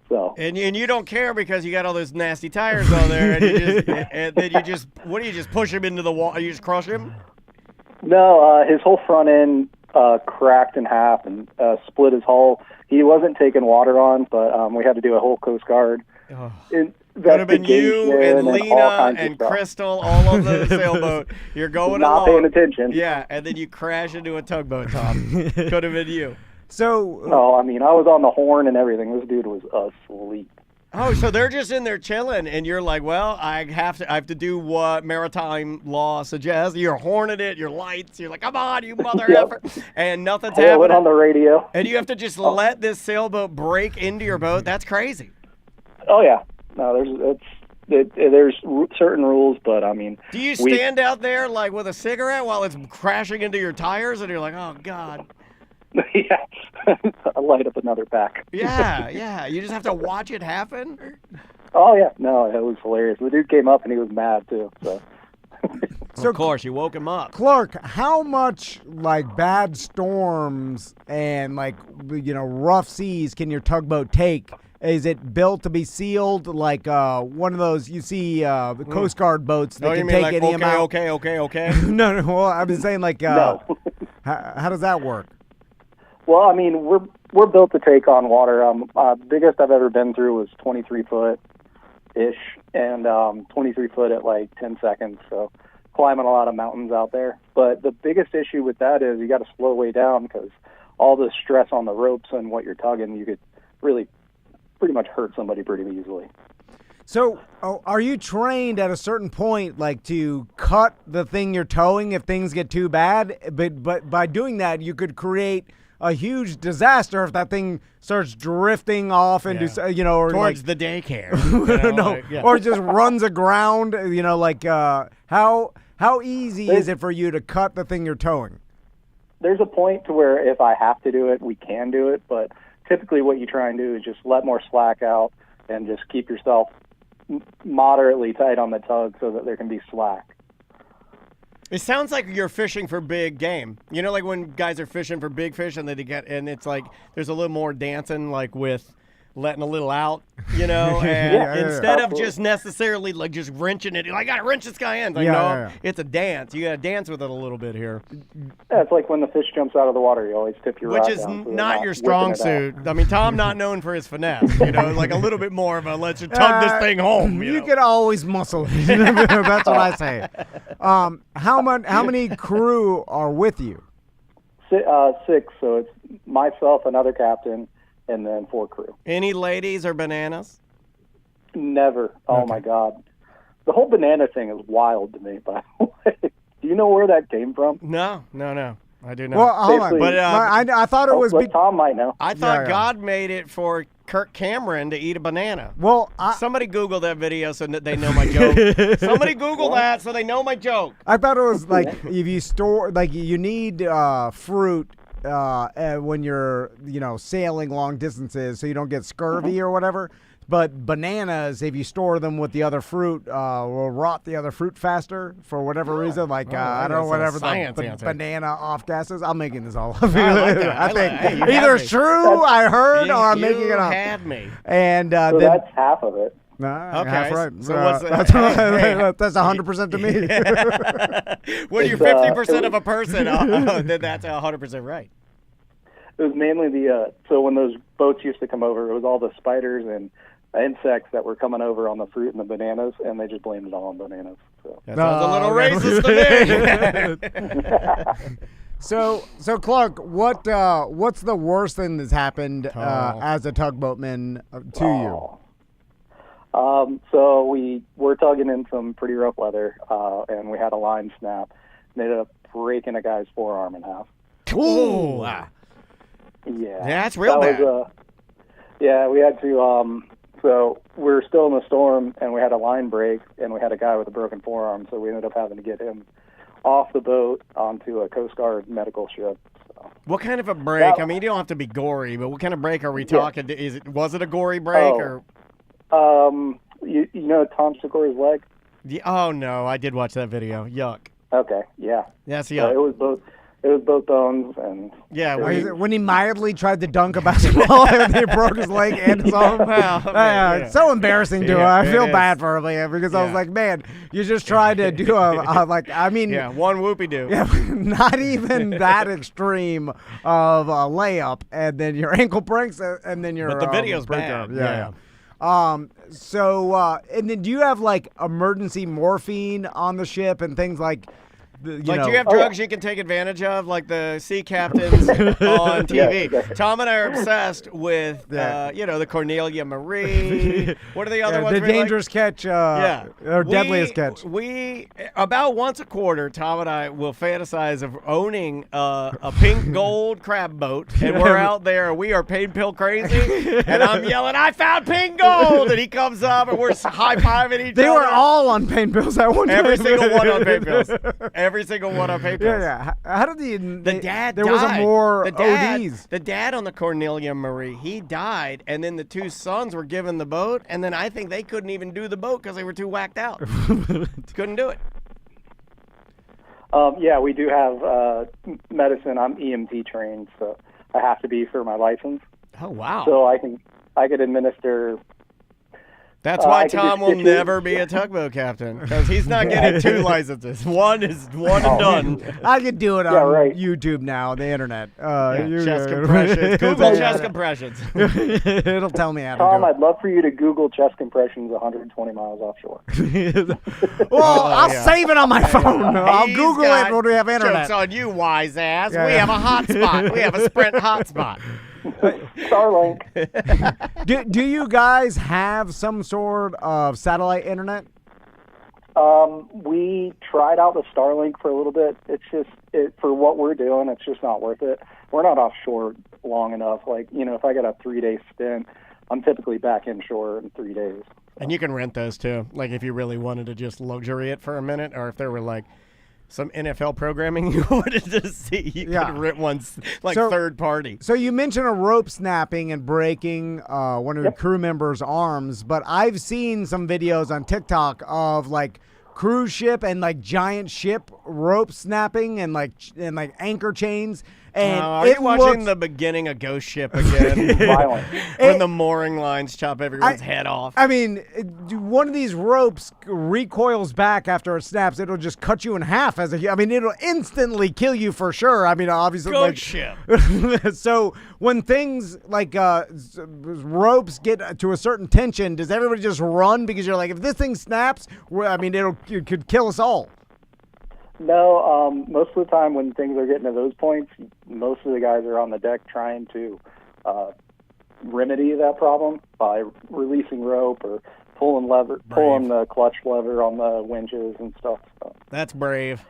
So. And you don't care because you got all those nasty tires on there, and then you just push him into the wall? You just crush him? No, his whole front end cracked in half and split his hull. He wasn't taking water on, but we had to do a whole Coast Guard Could have been you and Lena and Crystal, all on the sailboat. You're going not along. paying attention. Yeah, and then you crash into a tugboat, Tom. Could have been you. So. No, I mean, I was on the horn and everything. This dude was asleep. Oh, so they're just in there chilling, and you're like, well, I have to do what maritime law suggests. You're horning it, your lights. You're like, come on, you mother effer. And nothing's It happening. on the radio. And you have to just let this sailboat break into your boat. That's crazy. Oh, yeah. No, there's certain rules, but I mean. Do you stand out there like with a cigarette while it's crashing into your tires, and you're like, oh, God. Yeah, I light up another pack. Yeah. You just have to watch it happen. Oh yeah, no, it was hilarious. The dude came up and he was mad too. So. So of course, you woke him up. Clark, how much bad storms and rough seas can your tugboat take? Is it built to be sealed like one of those you see the Coast Guard boats that can take any amount? Okay. No. Well, I've been saying no. How does that work? Well, I mean, we're built to take on water. Biggest I've ever been through was 23 foot ish, and 23 foot at 10 seconds. So climbing a lot of mountains out there. But the biggest issue with that is you got to slow way down because all the stress on the ropes and what you're tugging, you could really pretty much hurt somebody pretty easily. So, are you trained at a certain point, to cut the thing you're towing if things get too bad? But by doing that, you could create a huge disaster if that thing starts drifting off into or towards like the daycare. no, or just runs aground. How easy is it for you to cut the thing you're towing? There's a point to where if I have to do it, we can do it, but typically what you try and do is just let more slack out and just keep yourself moderately tight on the tug so that there can be slack. It sounds like you're fishing for big game. You know, like when guys are fishing for big fish and it's like there's a little more dancing, like with letting a little out, and instead of just necessarily like just wrenching it, I got to wrench this guy in. Like, it's a dance. You got to dance with it a little bit here. Yeah, it's like when the fish jumps out of the water, you always tip your rod Which is down so not your strong suit. I mean, Tom not known for his finesse, like a little bit more of a let's you tug this thing home. You can always muscle it. That's what I say. How many crew are with you? 6, so it's myself, another captain, and then 4 crew. Any ladies or bananas? Never. Oh, my God. The whole banana thing is wild to me, by the way. Do you know where that came from? No. I do not. Well, hold on. But I thought it was... Tom might know. I thought God made it for Kirk Cameron to eat a banana. Well, somebody Google that video so that they know my joke. Somebody Google that so they know my joke. I thought it was like if you store... Like, you need fruit... when you're, sailing long distances so you don't get scurvy or whatever. But bananas, if you store them with the other fruit, will rot the other fruit faster for whatever reason. Like, I don't know, whatever the banana off gases. I'm making this all up. I like that. I think either it's true, I heard, or I'm making it up. You had me. And so then, that's half of it. Okay, half right. So what's that's 100% to me. When you're 50% of a person, then that's 100% right. It was mainly so when those boats used to come over, it was all the spiders and insects that were coming over on the fruit and the bananas, and they just blamed it all on bananas. So. That sounds a little racist to me. So Clark, what's the worst thing that's happened as a tugboatman to you? So we were tugging in some pretty rough weather, and we had a line snap, and ended up breaking a guy's forearm in half. Ooh. Yeah, that's real bad. We had to. So we were still in the storm, and we had a line break, and we had a guy with a broken forearm, so we ended up having to get him off the boat onto a Coast Guard medical ship. So. What kind of a break? I mean, you don't have to be gory, but what kind of break are we talking? Was it a gory break or? You know Tom Segura's leg? Oh no, I did watch that video. Yuck. Okay, yeah. That's yuck. It was both bones and when he mildly tried to dunk a basketball and he broke his leg and his arm. It's so embarrassing to him. I feel bad for him because I was like, man, you just tried to do one whoopie do. Yeah, not even that extreme of a layup, and then your ankle breaks, and then your. But the video's bad. Yeah. And then do you have like emergency morphine on the ship and things like? Do you have drugs you can take advantage of, like the sea captains on TV? Yeah. Tom and I are obsessed with, the Cornelia Marie. What are the other ones? The dangerous catch, or deadliest catch. We, about once a quarter, Tom and I will fantasize of owning a pink gold crab boat, and we're out there, we are pain pill crazy, and I'm yelling, I found pink gold, and he comes up, and we're high-fiving each other. They were all on pain pills at one time. Every single one on pain pills. Every single one on paper. Yeah. How did the dad there died. was more ODs. The dad on the Cornelia Marie, he died, and then the 2 sons were given the boat, and then I think they couldn't even do the boat because they were too whacked out. Couldn't do it. We do have medicine. I'm EMT trained, so I have to be for my license. Oh wow! So I could administer. That's why Tom will never be a tugboat captain, because he's not getting 2 licenses. One and done. I could do it on YouTube now, the internet. Chest compressions. Google chest compressions. It'll tell me how to Tom, do it. I'd love for you to Google chest compressions 120 miles offshore. I'll save it on my phone. I'll Google it when we have internet. Joke's on you, wise ass. We have a hotspot. We have a Sprint hotspot. Starlink. Do you guys have some sort of satellite internet? We tried out the Starlink for a little bit. It's just, for what we're doing, it's just not worth it. We're not offshore long enough. Like, if I got a 3-day stint, I'm typically back inshore in 3 days. And you can rent those too. Like if you really wanted to just luxury it for a minute, or if there were like some NFL programming you wanted to see, you could rent one third party. So you mentioned a rope snapping and breaking one of your crew members' arms, but I've seen some videos on TikTok of like cruise ship and like giant ship rope snapping and like anchor chains. And are you watching the beginning of Ghost Ship again? Violent. When the mooring lines chop everyone's head off. I mean, one of these ropes recoils back after it snaps. It'll just cut you in half. It'll instantly kill you for sure. I mean, obviously. Ghost Ship. So when things like ropes get to a certain tension, does everybody just run? Because you're like, if this thing snaps, it could kill us all. No, most of the time when things are getting to those points, most of the guys are on the deck trying to remedy that problem by releasing rope or pulling the clutch lever on the winches and stuff. So. That's brave.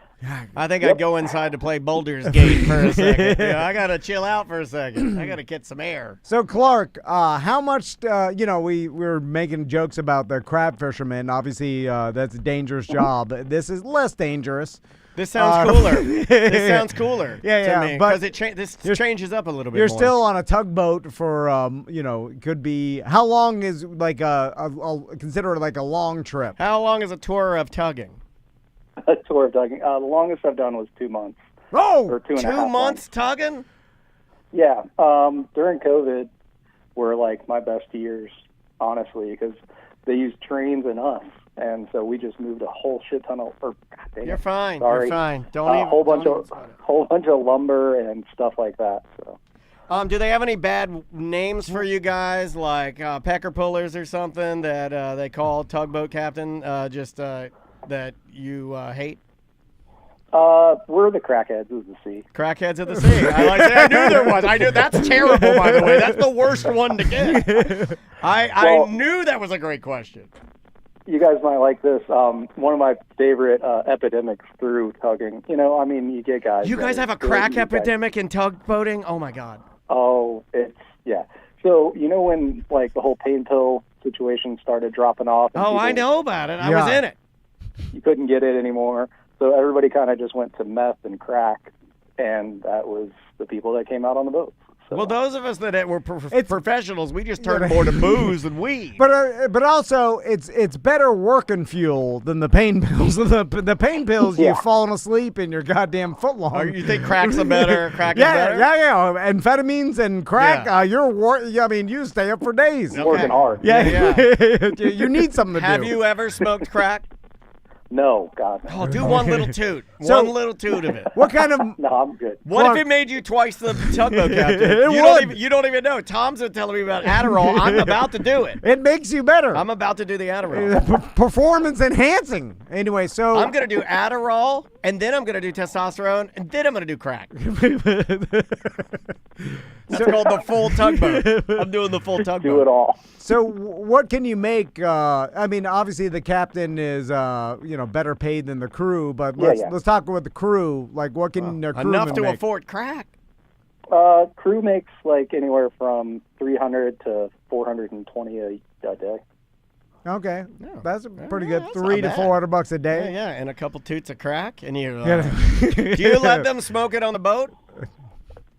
I think I'd go inside to play Boulder's Gate for a second. I got to chill out for a second. I got to get some air. So, Clark, how much, we were making jokes about the crab fishermen. Obviously, that's a dangerous job. This is less dangerous. This sounds cooler. This sounds cooler to me. But this changes up a little bit You're more. still on a tugboat for, could be, how long is like considered like a long trip? How long is a tour of tugging? A tour of tugging. The longest I've done was 2 months. Oh! Or 2.5 2 months tugging? Yeah. During COVID were like my best years, honestly, because they used trains and us. And so we just moved a whole shit ton of. You're fine. Sorry. You're fine. Whole bunch of lumber and stuff like that. So. Do they have any bad names for you guys, like pecker pullers or something that they call tugboat captain? That you hate? We're the crackheads of the sea. Crackheads of the sea. I knew there was. I knew that's terrible, by the way. That's the worst one to get. I knew that was a great question. You guys might like this. One of my favorite epidemics through tugging. You get guys. You guys have a crack epidemic in tugboating? Oh my God. Oh, yeah. So when like the whole pain pill situation started dropping off. I know about it. I was in it. You couldn't get it anymore. So everybody kind of just went to meth and crack, and that was the people that came out on the boats. So. Well, those of us that were professionals, we just turned more to booze than weed. But also, it's better working fuel than the pain pills. The pain pills, you've fallen asleep in your goddamn footlong. You think crack's better? Crack is better? Yeah. Amphetamines and crack, you stay up for days. Okay. Working hard. Yeah. You need something to do. Have you ever smoked crack? No, God. No. Oh, do one little toot. One little toot of it. What kind of... No, I'm good. What if it made you twice the tugboat captain? You don't even know. Tom's been telling me about Adderall. I'm about to do it. It makes you better. I'm about to do the Adderall. Performance enhancing. Anyway, so... I'm going to do Adderall, and then I'm going to do testosterone, and then I'm going to do crack. It's called the full tugboat. I'm doing the full tugboat. Do it all. So what can you make? Obviously the captain is, better paid than the crew, but let's talk with the crew. Like, what can their crew enough to make? afford crack? Crew makes like anywhere from $300 to $420 a day. Okay, that's pretty good. $300 to $400 a day. Yeah, and a couple toots of crack, and you. Do you let them smoke it on the boat?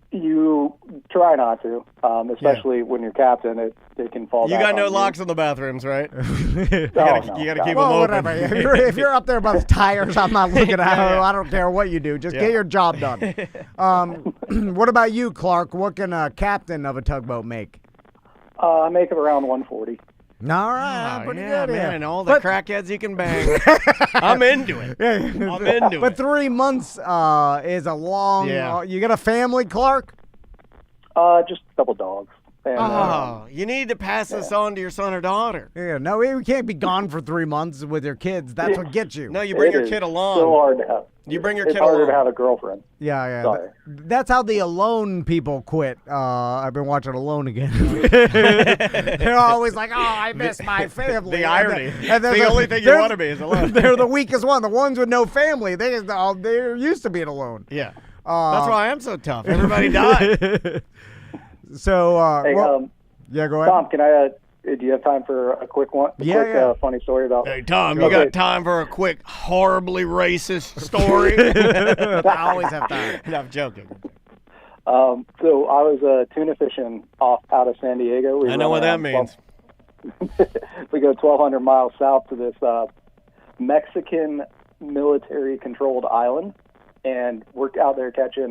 You try not to, especially when you're captain. It can fall. You back got no on locks in the bathrooms, right? You got to keep them open. Whatever. If you're up there by the tires, I'm not looking at. I don't care what you do. Just get your job done. What about you, Clark? What can a captain of a tugboat make? I make it around 140. All right, pretty good, man, and all the crackheads you can bang. I'm into it. I'm into it. But 3 months is a long. You got a family, Clark? Just a couple dogs. And, you need to pass this on to your son or daughter. Yeah, no, we can't be gone for 3 months with your kids. That's what gets you. No, you bring your kid along. So hard to have. You bring your it's kid harder along. to have a girlfriend. Yeah. Sorry. That's how the Alone people quit. I've been watching Alone again. They're always like, "Oh, I miss my family." The irony. And The only thing you want to be is alone. They're the weakest one. The ones with no family. They're used to being alone. Yeah. That's why I'm so tough. Everybody died. So, Hey, yeah, go ahead. Tom, can I? Do you have time for a quick one? Yeah. Funny story about. Hey, Tom, you got time for a quick, horribly racist story? I always have time. No, I'm joking. So I was tuna fishing out of San Diego. I know what that means. We go 1,200 miles south to this Mexican military-controlled island, and we're out there catching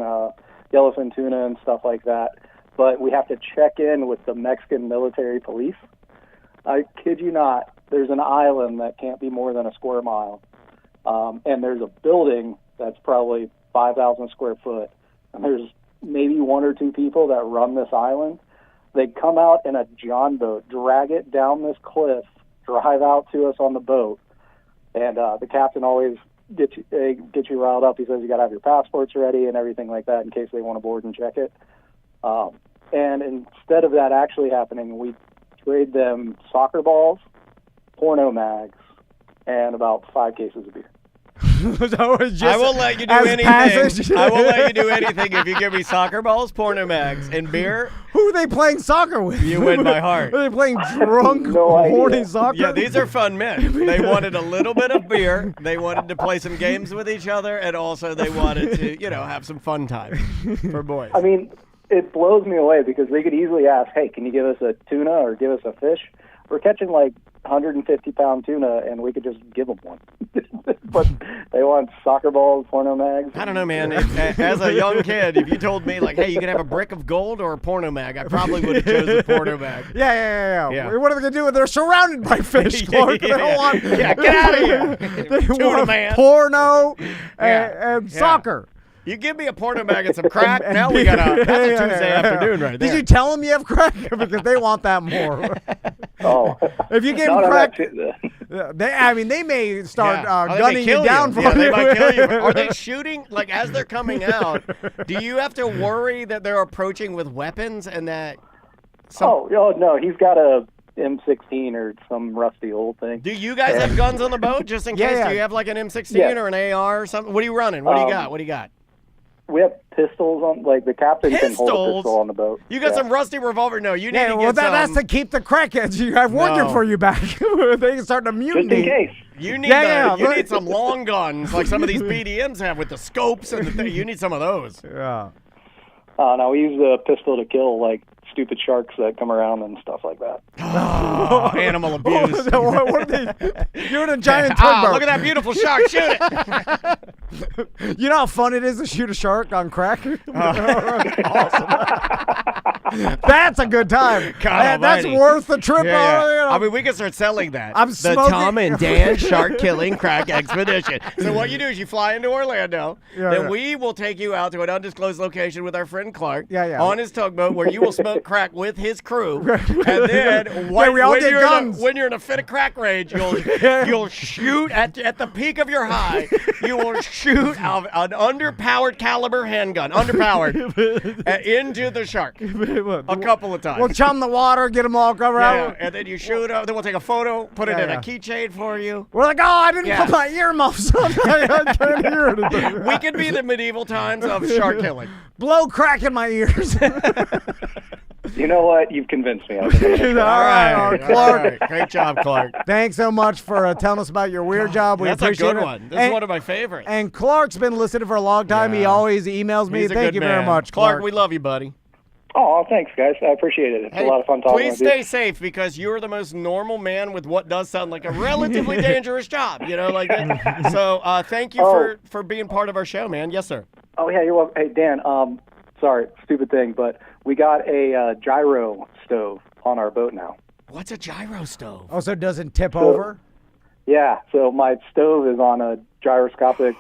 yellowfin tuna and stuff like that. But we have to check in with the Mexican military police. I kid you not, there's an island that can't be more than a square mile. And there's a building that's probably 5,000 square foot. And there's maybe one or two people that run this island. They come out in a John boat, drag it down this cliff, drive out to us on the boat. And the captain always gets you riled up. He says you got to have your passports ready and everything like that in case they want to board and check it. And instead of that actually happening, we trade them soccer balls, porno mags, and about 5 cases of beer. I will let you do anything. I will let you do anything if you give me soccer balls, porno mags, and beer. Who are they playing soccer with? You win my heart. Are they playing drunk, horny soccer? Yeah, these are fun men. They wanted a little bit of beer. They wanted to play some games with each other, and also they wanted to, have some fun time for boys. I mean, it blows me away because they could easily ask, hey, can you give us a tuna or give us a fish? We're catching like 150-pound tuna, and we could just give them one. But they want soccer balls, porno mags. I don't know, man. As a young kid, if you told me, like, hey, you can have a brick of gold or a porno mag, I probably would have chosen porno mag. Yeah. What are they going to do when they're surrounded by fish, Clark? They don't want... Yeah, get out of here. They Tuna want man. porno and soccer. You give me a porno bag and some crack, now we got that's a Tuesday afternoon right there. Did you tell them you have crack? Because they want that more. Oh. If you give them crack, they may start gunning you down for you. They might kill you. Are they shooting? Like, as they're coming out, do you have to worry that they're approaching with weapons and that... Oh, no, he's got a M16 or some rusty old thing. Do you guys have guns on the boat, just in case? Yeah. Do you have, like, an M16 or an AR or something? What are you running? What do you got? We have pistols on, like the captain can hold a pistol on the boat. You got some rusty revolver? No, you need to get some. That's to keep the crackheads. I've warned you for you back. They can start to mutiny. Just in case. You need you need some long guns, like some of these BDMs have with the scopes and the thing. You need some of those. Yeah. No, we use a pistol to kill like stupid sharks that come around and stuff like that. Oh, animal abuse. What are they? You're in a giant tugboat. Look at that beautiful shark. Shoot it. You know how fun it is to shoot a shark on crack? Awesome. That's a good time. That's worth the trip. Yeah. I mean, we can start selling that. The Tom and Dan Shark Killing Crack Expedition. So what you do is you fly into Orlando. Then we will take you out to an undisclosed location with our friend Clark on his tugboat where you will smoke crack with his crew. And then when you're in a fit of crack rage, you'll shoot at the peak of your high. You will shoot an underpowered caliber handgun, into the shark a couple of times. We'll chum the water, get them all covered out. And then you shoot up. Then we'll take a photo, put it in a keychain for you. We're like, oh, I didn't put my earmuffs on. I can't hear anything. We could be the medieval times of shark killing. Blow crack in my ears. You know what? You've convinced me. All right, Clark. Great job, Clark. Thanks so much for telling us about your weird job. We appreciate it. That's a good one. This is one of my favorites. And Clark's been listening for a long time. He always emails me. Thank you very much, Clark, we love you, buddy. Oh, thanks, guys. I appreciate it. It's a lot of fun talking with you. Please stay safe because you're the most normal man with what does sound like a relatively dangerous job. So thank you for being part of our show, man. Yes, sir. Oh, yeah, you're welcome. Hey, Dan, sorry, stupid thing, but we got a gyro stove on our boat now. What's a gyro stove? Oh, so it doesn't tip over? Yeah, so my stove is on a gyroscopic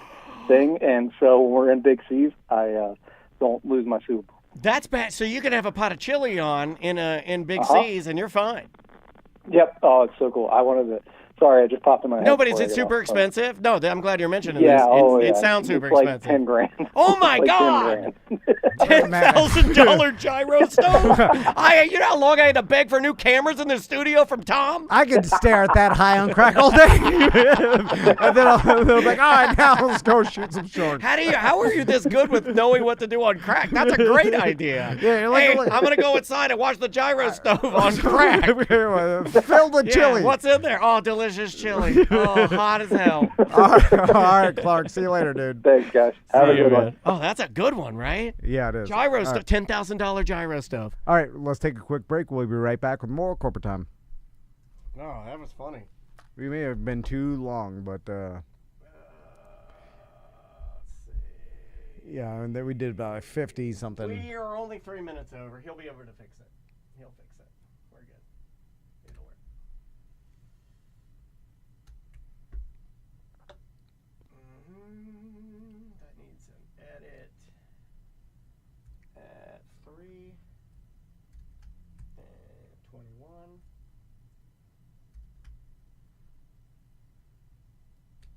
thing, and so when we're in big seas, I don't lose my soup. That's bad. So you can have a pot of chili on in big seas, and you're fine. Yep. Oh, it's so cool. I wanted to Sorry, I just popped in my head. No, but is before I it get super off. expensive? No, I'm glad you're mentioning Yeah, this. It sounds super it's like expensive. 10 grand. Oh my Like God! 10 grand. $10,000 gyro stove? You know how long I had to beg for new cameras in the studio from Tom? I could stare at that high on crack all day. And then I'll be like, all right, now let's go shoot some shorts. How are you this good with knowing what to do on crack? That's a great idea. Yeah, you're like, hey, I'm going to go inside and watch the gyro stove on crack. Filled with chili. What's in there? Oh, delicious chili. Oh, hot as hell. All right, Clark. See you later, dude. Thanks, guys. Have a good one. Oh, that's a good one, right? Yeah, it is. Gyro All stove, right. $10,000 gyro stove. All right, let's take a quick break. We'll be right back with more corporate time. Oh, that was funny. We may have been too long, but Let's see. yeah, and then we did about 50 something. We are only 3 minutes over. He'll be able to fix it. He'll fix it. We're good. It'll work. That needs an edit at 3 and 21.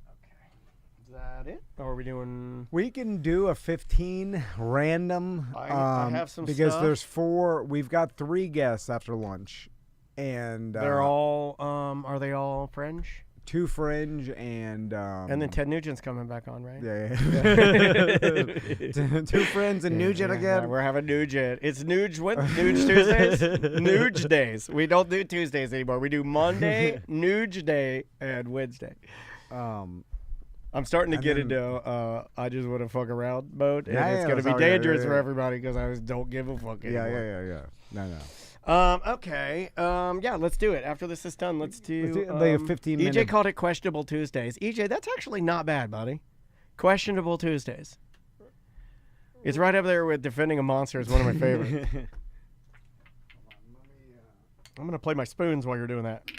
Okay. Is that it? Or are we doing... We can do a 15 random. I have some because stuff. there's 4. We've got 3 guests after lunch, and They're all, are they all French? 2 fringe and then Ted Nugent's coming back on, right? Yeah. 2 friends and Nugent again. We're having Nugent. It's Nuge Tuesdays? Nuge days. We don't do Tuesdays anymore. We do Monday, Nuge Day, and Wednesday. I'm starting to get into I just want to fuck around mode, and it's going to be dangerous for everybody because I just don't give a fuck anymore. Yeah. No. Okay. Yeah, let's do it. After this is done, let's do like a 15 minute. EJ called it Questionable Tuesdays. EJ, that's actually not bad, buddy. Questionable Tuesdays. It's right up there with Defending a Monster. It's one of my favorites. I'm going to play my spoons while you're doing that.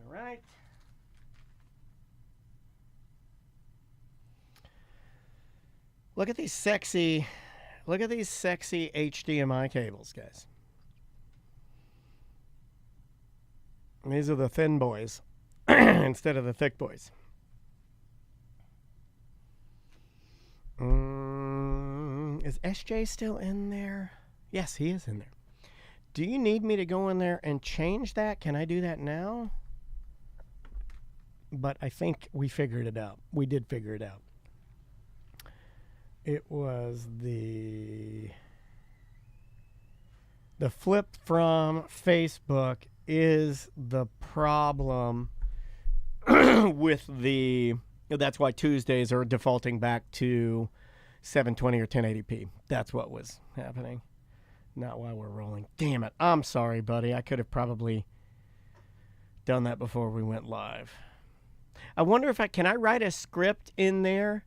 Right. Look at these sexy HDMI cables, guys. These are the thin boys instead of the thick boys. Is SJ still in there? Yes, he is in there. Do you need me to go in there and change that? Can I do that now? But I think we figured it out. We did figure it out. It was the flip from Facebook is the problem with that's why Tuesdays are defaulting back to 720 or 1080p. That's what was happening. Not why we're rolling. Damn it. I'm sorry, buddy. I could have probably done that before we went live. I wonder if can I write a script in there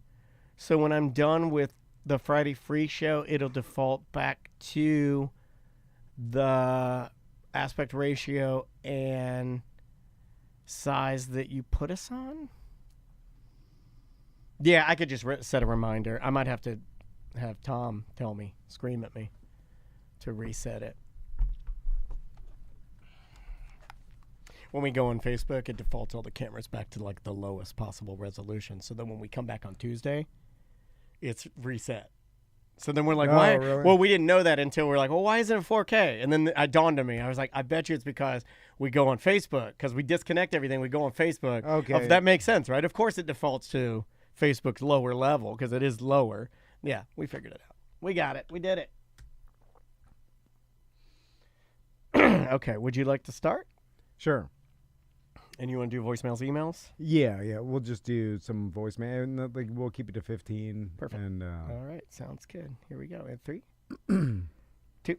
so when I'm done with the Friday Free Show, it'll default back to the aspect ratio and size that you put us on? Yeah, I could just set a reminder. I might have to have Tom scream at me to reset it. When we go on Facebook, it defaults all the cameras back to like the lowest possible resolution. So then when we come back on Tuesday, it's reset. So then we're like, why? Really? Well, we didn't know that until we're like, well, why isn't it 4K? And then it dawned on me. I was like, I bet you it's because we go on Facebook. Because we disconnect everything. We go on Facebook. Okay. That makes sense, right? Of course it defaults to Facebook's lower level because it is lower. Yeah, we figured it out. We got it. We did it. Okay, would you like to start? Sure. And you want to do voicemails, emails? Yeah. We'll just do some voicemail. And like, we'll keep it to 15. Perfect. And, all right, sounds good. Here we go. In 3, 2.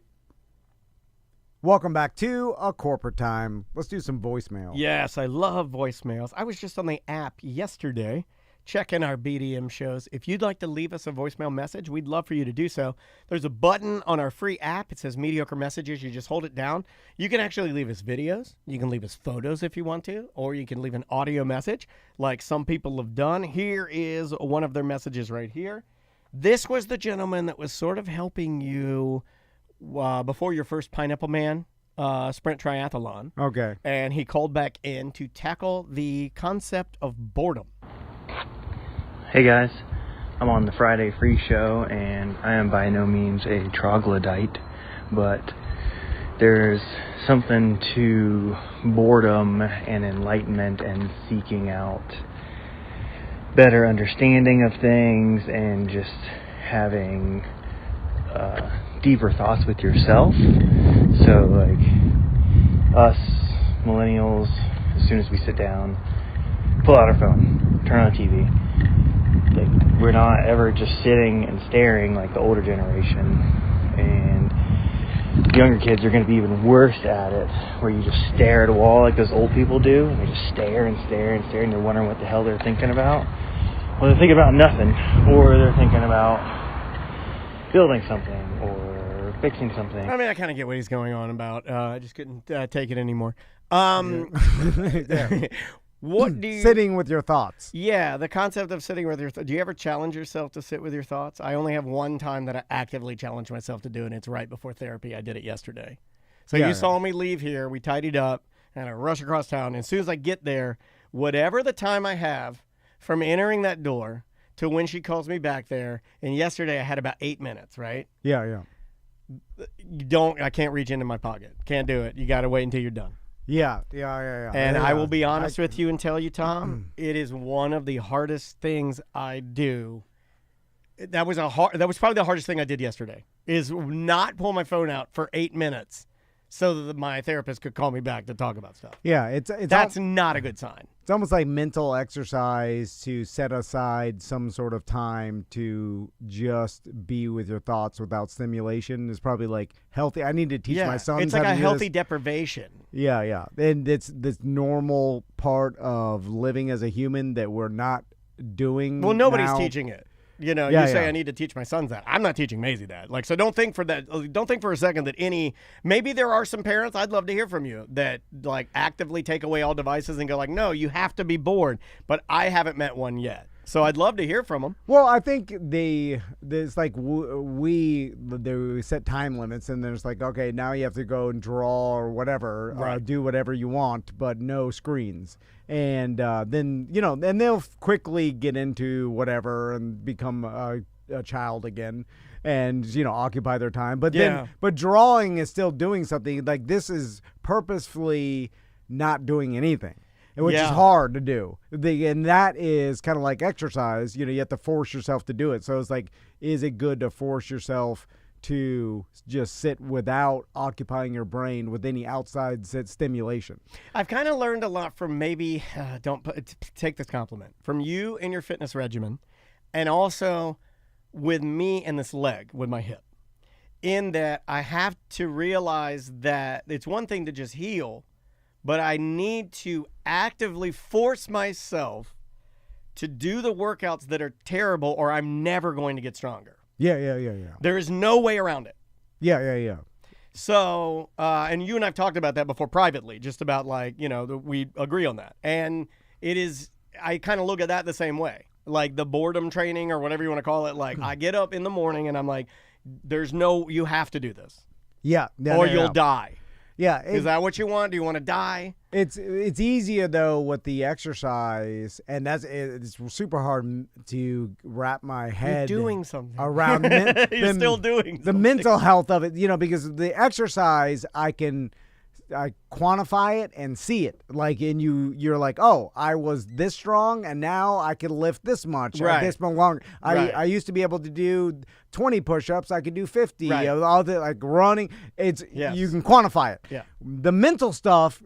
Welcome back to A Corporate Time. Let's do some voicemail. Yes, I love voicemails. I was just on the app yesterday checking our BDM shows. If you'd like to leave us a voicemail message, we'd love for you to do so. There's a button on our free app. It says Mediocre Messages. You just hold it down. You can actually leave us videos. You can leave us photos if you want to, or you can leave an audio message like some people have done. Here is one of their messages right here. This was the gentleman that was sort of helping you before your first Pineapple Man sprint triathlon. Okay. And he called back in to tackle the concept of boredom. Hey guys, I'm on the Friday Free Show, and I am by no means a troglodyte, but there's something to boredom and enlightenment and seeking out better understanding of things and just having deeper thoughts with yourself. So like us millennials, as soon as we sit down, pull out our phone, turn on the TV. Like, we're not ever just sitting and staring like the older generation, and younger kids are going to be even worse at it, where you just stare at a wall like those old people do, and they just stare and stare and stare, and you're wondering what the hell they're thinking about. Well, they're thinking about nothing, or they're thinking about building something or fixing something. I mean, I kind of get what he's going on about. I just couldn't take it anymore. What do you... Sitting with your thoughts. Yeah, the concept of sitting with your thoughts. Do you ever challenge yourself to sit with your thoughts? I only have one time that I actively challenge myself to do it, and it's right before therapy. I did it yesterday. So you saw me leave here. We tidied up, and I rush across town. And as soon as I get there, whatever the time I have from entering that door to when she calls me back there, and yesterday I had about 8 minutes, right? Yeah. I can't reach into my pocket. Can't do it. You got to wait until you're done. Yeah. And I will be honest with you and tell you, Tom, it is one of the hardest things I do. That was probably the hardest thing I did yesterday, is not pull my phone out for 8 minutes so that my therapist could call me back to talk about stuff. Yeah, that's not a good sign. It's almost like mental exercise to set aside some sort of time to just be with your thoughts without stimulation is probably like healthy. I need to teach my sons. It's like a healthy deprivation. Yeah. And it's this normal part of living as a human that we're not doing. Well, nobody's now. Teaching it. You know, Yeah, you say yeah. I need to teach my sons that. I'm not teaching Maisie that. Like, so don't think for a second that maybe there are some parents, I'd love to hear from you, that like actively take away all devices and go like, no, you have to be bored. But I haven't met one yet. So I'd love to hear from them. Well, I think there's like we set time limits, and there's like, okay, now you have to go and draw or whatever, do whatever you want, but no screens. And then, and they'll quickly get into whatever and become a child again and, occupy their time. But but drawing is still doing something. Like, this is purposefully not doing anything, which is hard to do. And that is kind of like exercise. You have to force yourself to do it. So it's like, is it good to force yourself to just sit without occupying your brain with any outside stimulation? I've kind of learned a lot from take this compliment, from you and your fitness regimen, and also with me and this leg, with my hip, in that I have to realize that it's one thing to just heal, but I need to actively force myself to do the workouts that are terrible, or I'm never going to get stronger. Yeah. There is no way around it. Yeah. So, and you and I've talked about that before privately, just about like, we agree on that. And I kind of look at that the same way. Like the boredom training or whatever you want to call it. Like I get up in the morning and I'm like, you have to do this. Yeah. Or you'll die. Yeah. Is that what you want? Do you want to die? It's easier though with the exercise, and it's super hard to wrap my head doing something around. You're still doing the mental health of it, because the exercise I quantify it and see it. Like, and you're like, oh, I was this strong, and now I can lift this much, right, this much longer. Right. I used to be able to do 20 push-ups. I could do 50. Right. All the like running. You can quantify it. Yeah. The mental stuff,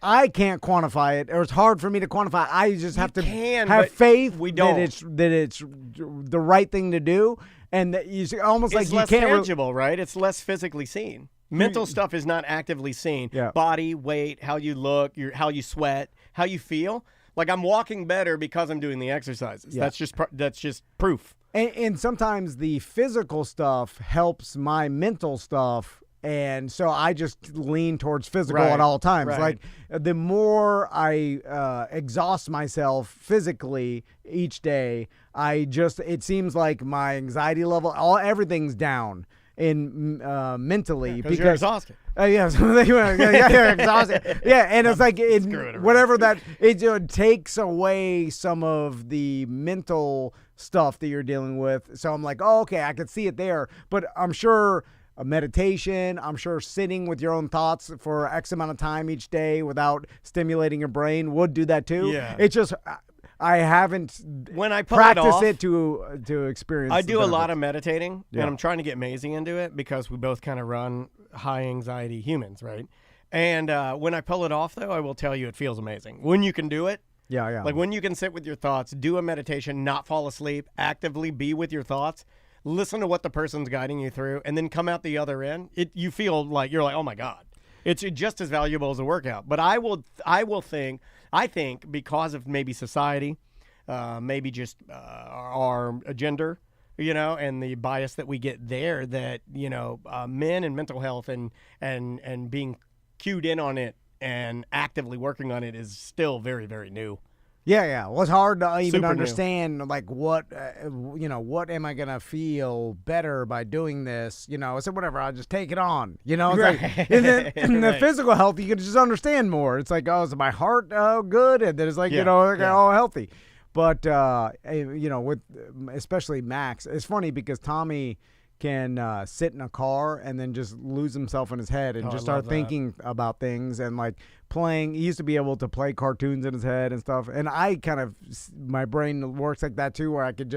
I can't quantify it, or it's hard for me to quantify. I just have to have faith that it's the right thing to do, and that you almost it's like less you can't tangible, right? It's less physically seen. Mental stuff is not actively seen. Yeah. Body, weight, how you look, how you sweat, how you feel. Like I'm walking better because I'm doing the exercises. Yeah. That's just proof. And sometimes the physical stuff helps my mental stuff. And so I just lean towards physical at all times. Right. Like the more I exhaust myself physically each day, it seems like my anxiety level, everything's down in mentally because you're exhausted. Yeah, you're exhausted. Yeah, and it's like whatever that it takes away some of the mental stuff that you're dealing with. So I'm like, oh, okay, I can see it there. But I'm sure a meditation, I'm sure sitting with your own thoughts for X amount of time each day without stimulating your brain would do that too. Yeah. It's just I haven't when I pull practiced it off, to experience. I do a lot benefits. of meditating, Yeah. and I'm trying to get Maisie into it because we both kind of run high anxiety humans, right? And when I pull it off, though, I will tell you it feels amazing. When you can do it, Yeah. like when you can sit with your thoughts, do a meditation, not fall asleep, actively be with your thoughts, listen to what the person's guiding you through, and then come out the other end. You feel like you're like, oh my God, it's just as valuable as a workout. But I think because of maybe society, maybe just our gender, and the bias that we get there, that men and mental health and being cued in on it and actively working on it is still very, very new. Yeah. Well, it's hard to even Super understand, like, what am I going to feel better by doing this? I said, whatever, I'll just take it on. It's Right. like, and then in the Right. physical health, you can just understand more. It's like, oh, is my heart good? And then it's like, all healthy. But, with especially Max, it's funny because Tommy can sit in a car and then just lose himself in his head and Oh, just I start love that. thinking about things and like playing. He used to be able to play cartoons in his head and stuff. And I my brain works like that too, where I could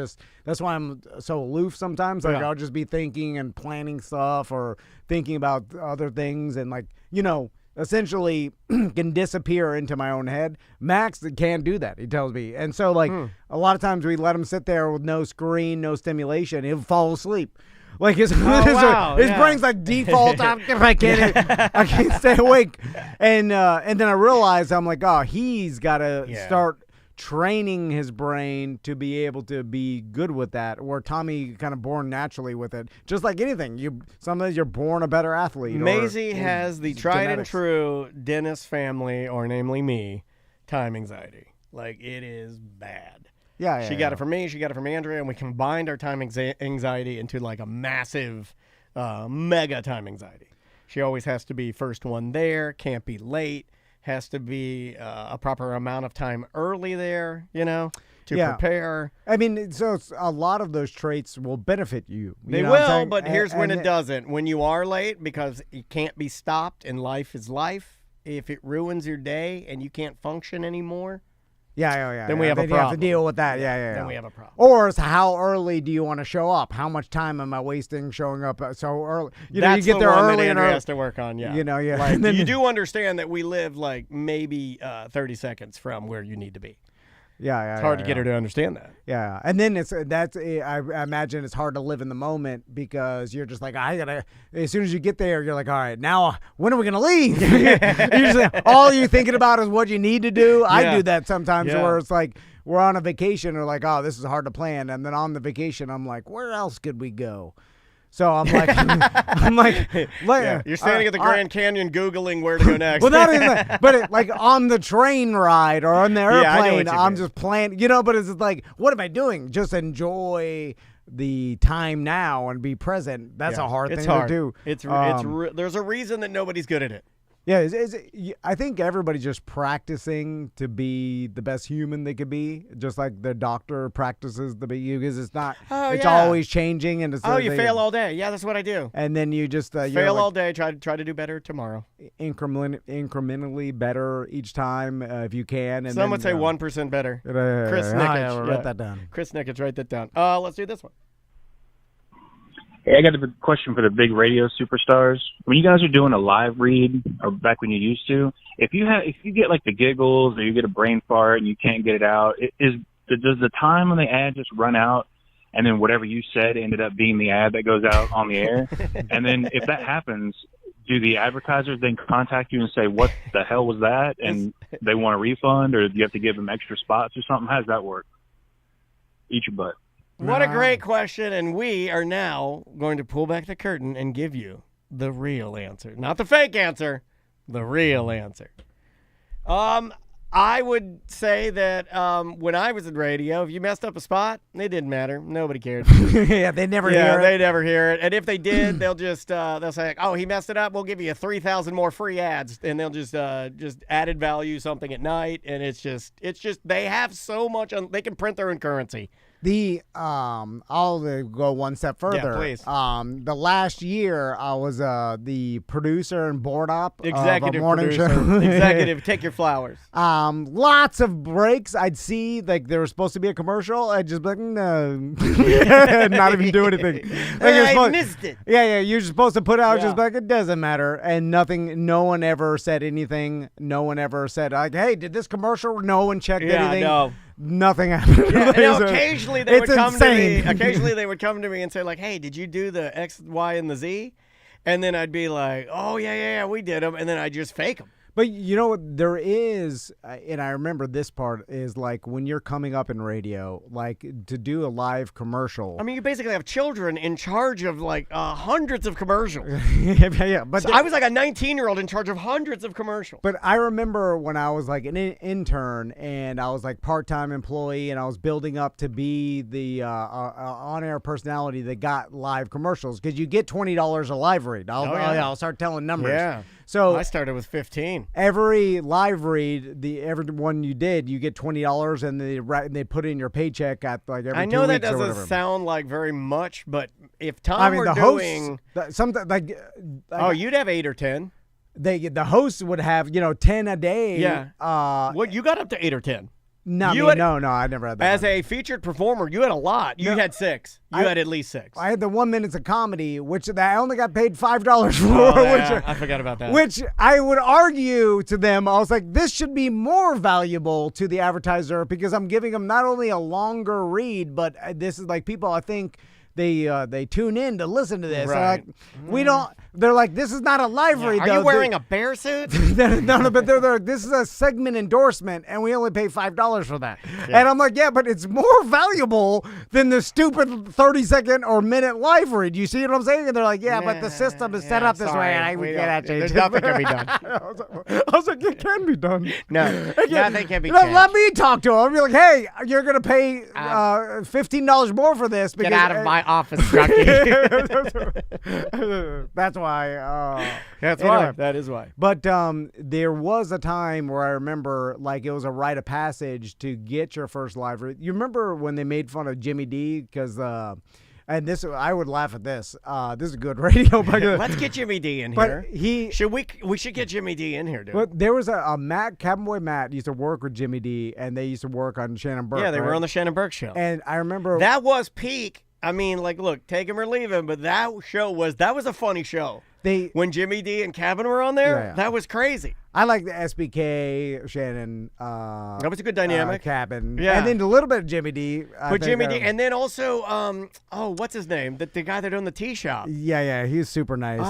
that's why I'm so aloof sometimes. Like Yeah. I'll just be thinking and planning stuff or thinking about other things and essentially can disappear into my own head. Max can't do that, he tells me. And so a lot of times we let him sit there with no screen, no stimulation. He'll fall asleep. Like his brain's like default. I can't stay awake. And then I realized I'm like, oh, he's got to start training his brain to be able to be good with that. Where Tommy kind of born naturally with it. Just like anything, sometimes you're born a better athlete. Maisie has the tried and genetics. true Dennis family, or namely me, time anxiety. Like it is bad. Yeah, She got it from me. She got it from Andrea, and we combined our time anxiety into like a massive, mega time anxiety. She always has to be first one there. Can't be late. Has to be a proper amount of time early there. To prepare. I mean, so a lot of those traits will benefit you. They know what I'm will, saying? but here's when And it doesn't. When you are late, because it can't be stopped, and life is life. If it ruins your day and you can't function anymore. Yeah. Then we have a You have to problem. deal with that. Yeah. Then we have a problem. Or it's how early do you want to show up? How much time am I wasting showing up so early? That's you get the there one early that and Andrea early. has to work on. Yeah. Yeah. Like, And then- you do understand that we live like maybe 30 seconds from where you need to be. Yeah. It's hard to get her to understand that. Yeah, and then I imagine it's hard to live in the moment because you're just like, as soon as you get there, you're like, all right, now when are we gonna leave? All you're thinking about is what you need to do. I Yeah. do that sometimes Yeah. where it's like we're on a vacation or like, oh, this is hard to plan, and then on the vacation I'm like, where else could we go? So I'm like, Yeah. You're standing at the Grand Canyon Googling where to go next. well, not even that, but like on the train ride or on the Yeah, I know what airplane, you I'm mean. just planning, but it's just like, what am I doing? Just enjoy the time now and be present. That's Yeah. a hard It's thing hard. to do. There's a reason that nobody's good at it. Yeah, I think everybody's just practicing to be the best human they could be, just like the doctor practices to be you, because it's always changing. And it's You fail all day. Yeah, that's what I do. and then you just Fail all day. Try to do better tomorrow. incrementally better each time if you can. And Some then, would say 1% better. Chris Yeah, Nickich. write that down. Chris Nickich, write that down. Let's do this one. Hey, I got a question for the big radio superstars. When you guys are doing a live read, or back when you used to, if you get like the giggles or you get a brain fart and you can't get it out, does the time on the ad just run out, and then whatever you said ended up being the ad that goes out on the air? And then if that happens, do the advertisers then contact you and say, what the hell was that? And they want a refund, or do you have to give them extra spots or something? How does that work? Eat your butt. What a great question, and we are now going to pull back the curtain and give you the real answer. Not the fake answer, the real answer. I would say that when I was in radio, if you messed up a spot, it didn't matter. Nobody cared. Yeah, they never hear it. Yeah, they never hear it. And if they did, they'll just they'll say, "Oh, he messed it up. We'll give you 3,000 more free ads." And they'll just added value something at night, and it's just they have so much. They can print their own currency. I'll go one step further. Yeah, please. The last year I was the producer and board op Executive of a morning producer. show. Executive, take your flowers. Lots of breaks. I'd see like there was supposed to be a commercial. I'd just be like, no, not even do anything. Like, I missed it. Yeah. You're supposed to put out just like it doesn't matter, and nothing. No one ever said anything. No one ever said like, hey, did this commercial? No one checked anything. No. Nothing happened. Yeah, no, occasionally they would come insane. to me. Occasionally they would come to me and say like, "Hey, did you do the X, Y, and the Z?" And then I'd be like, "Oh yeah, we did them." And then I just fake them. But you know what? There is, and I remember this part is like when you're coming up in radio, like to do a live commercial. I mean, you basically have children in charge of like hundreds of commercials. Yeah. But so I was like a 19-year-old in charge of hundreds of commercials. But I remember when I was like an intern and I was like part-time employee and I was building up to be the on-air personality that got live commercials because you get $20 a live read. I'll start telling numbers. Yeah. So I started with 15. Every live read, every one you did, you get $20, and they put it in your paycheck at like every 2 weeks. I know that or doesn't whatever. sound like very much, but if Tom were doing, something like you'd have 8 or 10. The hosts would have 10 a day. Yeah. What you got up to 8 or 10? No, I never had that. As a featured performer, you had a lot. You had 6. You had at least 6. I had the 1 minutes of comedy, which I only got paid $5 for. I forgot about that. Which I would argue to them, I was like, this should be more valuable to the advertiser because I'm giving them not only a longer read, but this is like people, I think, they tune in to listen to this. Right. They're like, this is not a live read. Are you wearing a bear suit? No, but they're like, this is a segment endorsement, and we only pay $5 for that. Yeah. And I'm like, yeah, but it's more valuable than the stupid 30-second or minute live read. You see what I'm saying? And they're like, yeah, but the system is set up this way, and we can't change it. There's nothing can be done. I was like, it can be done. No, nothing can be changed. Let me talk to them. I'll be like, hey, you're going to pay $15 more for this. Because, get out of my office, junkie. That's why. That's anyway. why. That is why. But there was a time where I remember, like, it was a rite of passage to get your first live read. You remember when they made fun of Jimmy D? Because, and this, I would laugh at this. This is good radio. Let's get Jimmy D in here. But we should get Jimmy D in here, dude. But there was a Matt, Cabin Boy Matt used to work with Jimmy D, and they used to work on Shannon Burke. Yeah, they were right? on the Shannon Burke show. And I remember that was peak. I mean, like, look, take him or leave him, but that was a funny show. When Jimmy D and Cabin were on there, that was crazy. I like the SBK, Shannon. That was a good dynamic. Cabin. Yeah. And then a little bit of Jimmy D. But Jimmy D. And then also, what's his name? The guy that owned the tea shop. Yeah, he's super nice.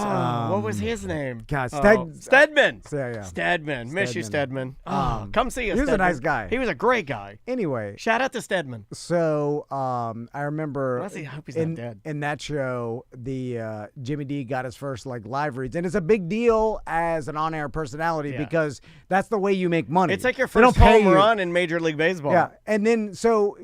What was his name? God, Stedman. Yeah. Stedman. Miss you, Stedman. Come see us, He was a nice guy. He was a great guy. Anyway. Shout out to Stedman. So, I remember I hope he's not dead. In that show, the Jimmy D got his first live reads. And it's a big deal as an on-air personality because that's the way you make money. It's like your first home run in Major League Baseball. Yeah, and then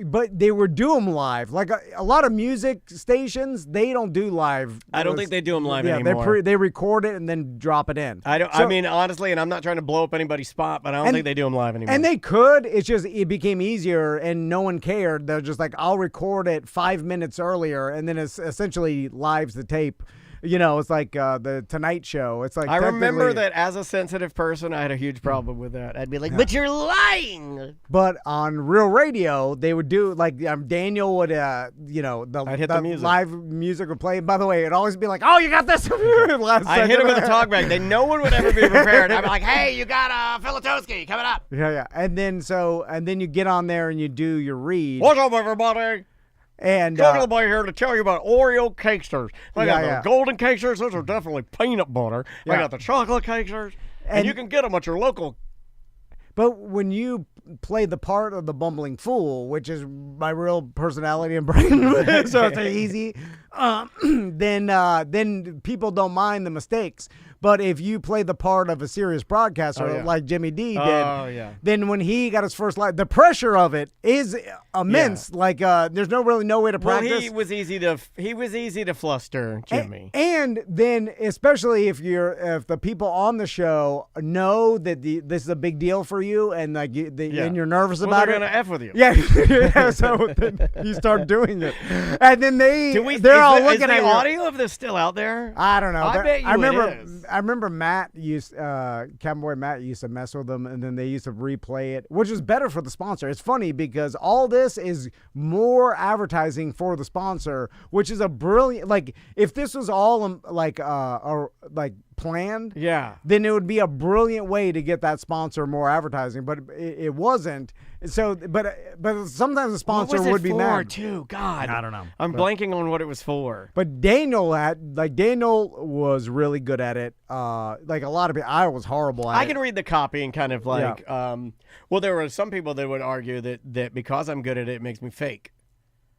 but they would do them live. Like a lot of music stations, they don't do live. I don't think they do them live anymore. They record it and then drop it in. I mean, honestly, and I'm not trying to blow up anybody's spot, but I don't think they do them live anymore. And they could. It's just it became easier, and no one cared. They're just like, I'll record it 5 minutes earlier, and then it's essentially lives the tape. It's like the Tonight Show. It's like I remember that as a sensitive person, I had a huge problem with that. I'd be like, but you're lying. But on real radio, they would do like Daniel would, I'd hit the music. Live music would play. By the way, it'd always be like, oh, you got this. I hit him with a talkback. No one would ever be prepared. I'd be like, hey, you got Filatowski coming up. Yeah. And then you get on there and you do your read. What's up, everybody? And Chocolate Boy here to tell you about Oreo cakesters. I got Yeah. the golden cakesters. Those are definitely peanut butter. I got the chocolate cakesters. And you can get them at your local. But when you play the part of the bumbling fool, which is my real personality and brain, so it's easy, then people don't mind the mistakes. But if you play the part of a serious broadcaster like Jimmy D did, then when he got his first live, the pressure of it is immense. Like there's no way to practice. Well, he was easy to fluster, Jimmy. And then especially if the people on the show know that this is a big deal for you and and you're nervous about they're it, gonna F with you. Yeah, so then you start doing it, and then they're all looking at the you. audio of this still out there? I don't know. I bet you it is. I remember Matt Cowboy Matt used to mess with them, and then they used to replay it, which is better for the sponsor. It's funny because all this is more advertising for the sponsor, which is a brilliant. Like if this was all planned, then it would be a brilliant way to get that sponsor more advertising. But it wasn't. So, but sometimes the sponsor would be mad too. God, I don't know. I'm blanking on what it was for. But Daniel was really good at it. Like a lot of people, I was horrible at it. I can read the copy and kind of like, well, there were some people that would argue that because I'm good at it, it makes me fake.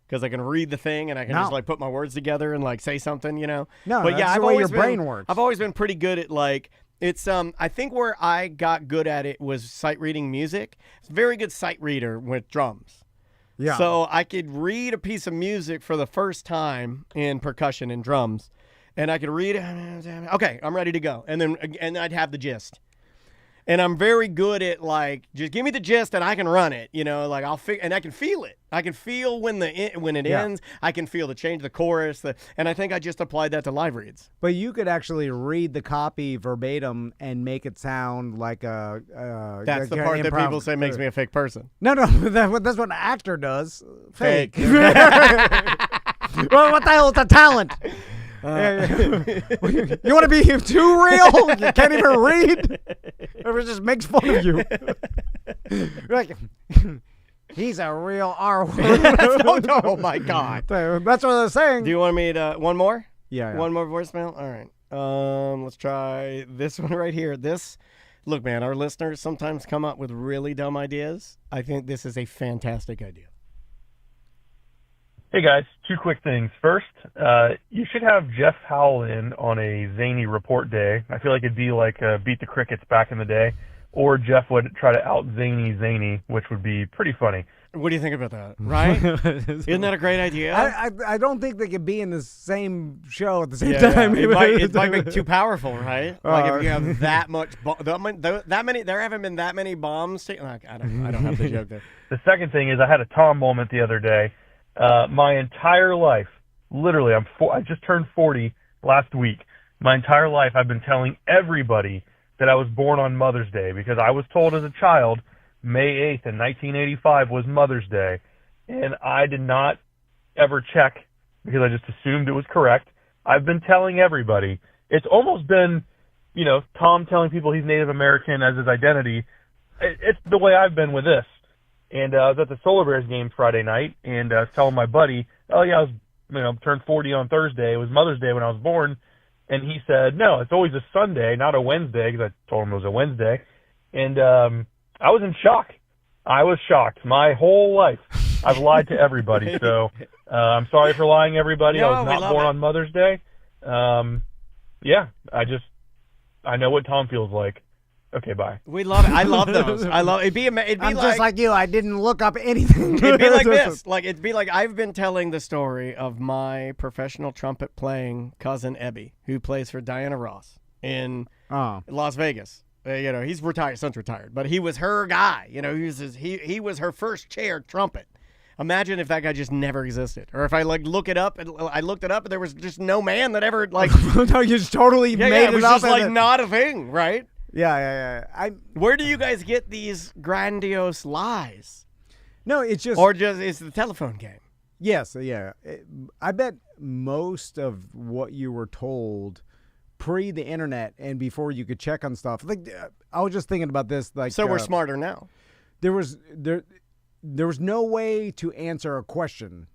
Because I can read the thing and I can just like put my words together and like say something, you know. No, but that's the way your brain works. I've always been pretty good at like. It's I think where I got good at it was sight reading music. It's a very good sight reader with drums. Yeah. So I could read a piece of music for the first time in percussion and drums, and I could read it. Okay, I'm ready to go, and I'd have the gist. And I'm very good at like just give me the gist and I can run it, you know. Like and I can feel it. I can feel when it ends. I can feel the change, the chorus, and I think I just applied that to live reads. But you could actually read the copy verbatim and make it sound like a. That's the part that people say makes me a fake person. No, that's what an actor does. Fake. Well, what the hell is the talent? You want to be too real? You can't even read? Or it just makes fun of you. Like, he's a real R word. Oh, my God. That's what they're saying. Do you want me to, one more? Yeah. One more voicemail? All right. Let's try this one right here. Look, man, our listeners sometimes come up with really dumb ideas. I think this is a fantastic idea. Hey guys, two quick things. First, you should have Jeff Howell in on a zany report day. I feel like it'd be like Beat the Crickets back in the day, or Jeff would try to out zany, which would be pretty funny. What do you think about that? Right? Isn't that a great idea? I don't think they could be in the same show at the same time. It might be too powerful, right? Like if you have that much, there haven't been that many bombs. I don't have the joke there. The second thing is I had a Tom moment the other day. My entire life, literally, I just turned 40 last week. My entire life, I've been telling everybody that I was born on Mother's Day because I was told as a child May 8th in 1985 was Mother's Day, and I did not ever check because I just assumed it was correct. I've been telling everybody. It's almost been, Tom telling people he's Native American as his identity. It's the way I've been with this. And I was at the Solar Bears game Friday night, and I was telling my buddy, oh, yeah, I was, turned 40 on Thursday. It was Mother's Day when I was born. And he said, no, it's always a Sunday, not a Wednesday, because I told him it was a Wednesday. And I was in shock. I was shocked. My whole life, I've lied to everybody. So I'm sorry for lying, everybody. I was not born on Mother's Day. Yeah, I know what Tom feels like. Okay, bye. We love it. I love those. It'd be I'm just like you. I didn't look up anything. It'd be like this. It'd be like I've been telling the story of my professional trumpet playing cousin Ebby, who plays for Diana Ross in Las Vegas. He's retired. Son's retired, but he was her guy. He was her first chair trumpet. Imagine if that guy just never existed, or if I look it up and I looked it up and there was just no man that ever No, you just totally made it was up. Just not a thing, right? Yeah. Where do you guys get these grandiose lies? No, it's the telephone game. Yes, yeah. I bet most of what you were told pre the internet and before you could check on stuff. I was just thinking about this. So we're smarter now. There was no way to answer a question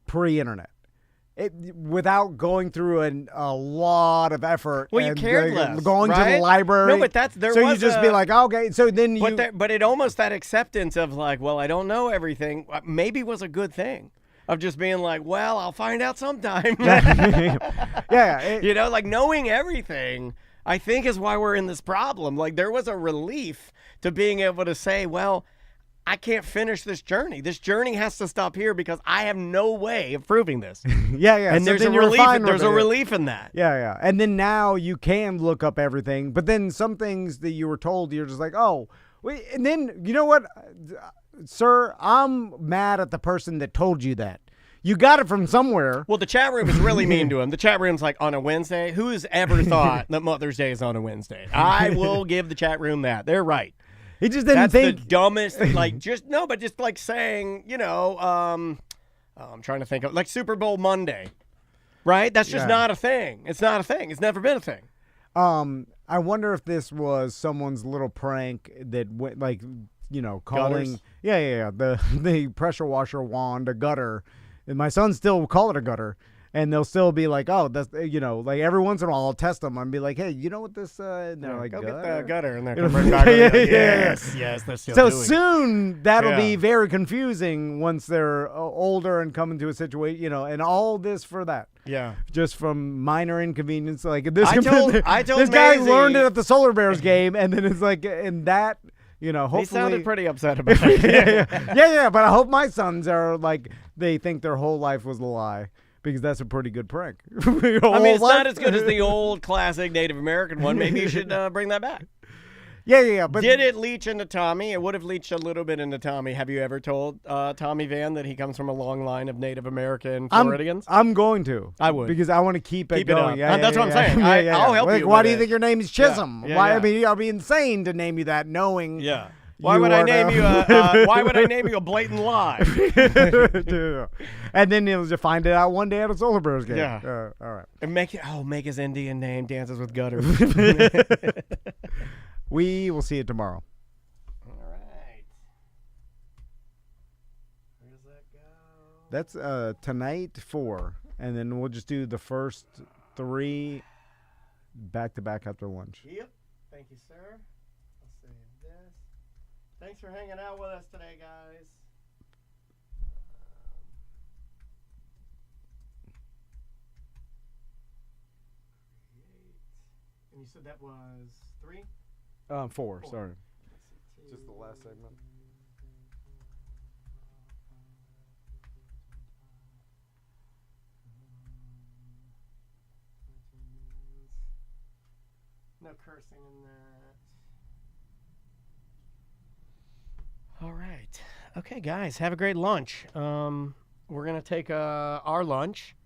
pre-internet. Without going through a lot of effort. Well, you and cared less, going to right? the library. No, but there so was you just be like, okay. So then you. But it almost that acceptance of like, well, I don't know everything. Maybe was a good thing. Of just being like, well, I'll find out sometime. Yeah. You know, like knowing everything, I think is why we're in this problem. Like there was a relief to being able to say, well, I can't finish this journey. This journey has to stop here because I have no way of proving this. Yeah. And so there's then a you're relief. fine There's with a it. relief in that. Yeah. And then now you can look up everything, but then some things that you were told, you're just like, oh, wait. And then you know what, sir? I'm mad at the person that told you that. You got it from somewhere. Well, the chat room is really mean to him. The chat room's like, on a Wednesday? Who's ever thought that Mother's Day is on a Wednesday? I will give the chat room that. They're right. He just didn't think. That's the dumbest, but just like saying, I'm trying to think of, like Super Bowl Monday, right? That's just not a thing. It's not a thing. It's never been a thing. I wonder if this was someone's little prank that went, like, calling. Gutters? Yeah. The pressure washer wand a gutter. And my sons still call it a gutter. And they'll still be like, oh, that's, like every once in a while I'll test them and be like, hey, you know what this, and they're like, go gutter? get the gutter. And they're yes, they're still so doing it. soon that'll be very confusing once they're older and come into a situation, and all this for that. Yeah. Just from minor inconvenience. Like this, I told this guy Maisie- learned it at the Solar Bears game, and then it's like, and that, hopefully. He sounded pretty upset about it. yeah, but I hope my sons are like, they think their whole life was a lie. Because that's a pretty good prank. I mean, it's not as good as the old classic Native American one. Maybe you should bring that back. Yeah. But did it leach into Tommy? It would have leached a little bit into Tommy. Have you ever told Tommy Van that he comes from a long line of Native American Floridians? I'm going to. I would. Because I want to keep it Up. going. Yeah, that's what I'm saying. I'll help you. Why with do you it. think your name is Chisholm? Yeah, Why? yeah. I mean, I'll be insane to name you that knowing. Yeah. Why would I name you? Why would I name you a blatant lie? And then he'll just find it out one day at a Solar Bears game. Yeah. All right. And make his Indian name Dances with Gutters. We will see it tomorrow. All right. Where does that go? That's tonight 4, and then we'll just do the first 3 back to back after lunch. Yep. Thank you, sir. I'll save this. Thanks for hanging out with us today, guys. And you said that was 3? 4. Sorry. Just the last segment. No cursing in that. All right. Okay, guys, have a great lunch. We're going to take our lunch,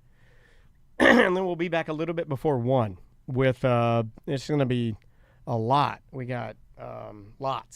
and then we'll be back a little bit before 1 with, it's going to be a lot. We got lots.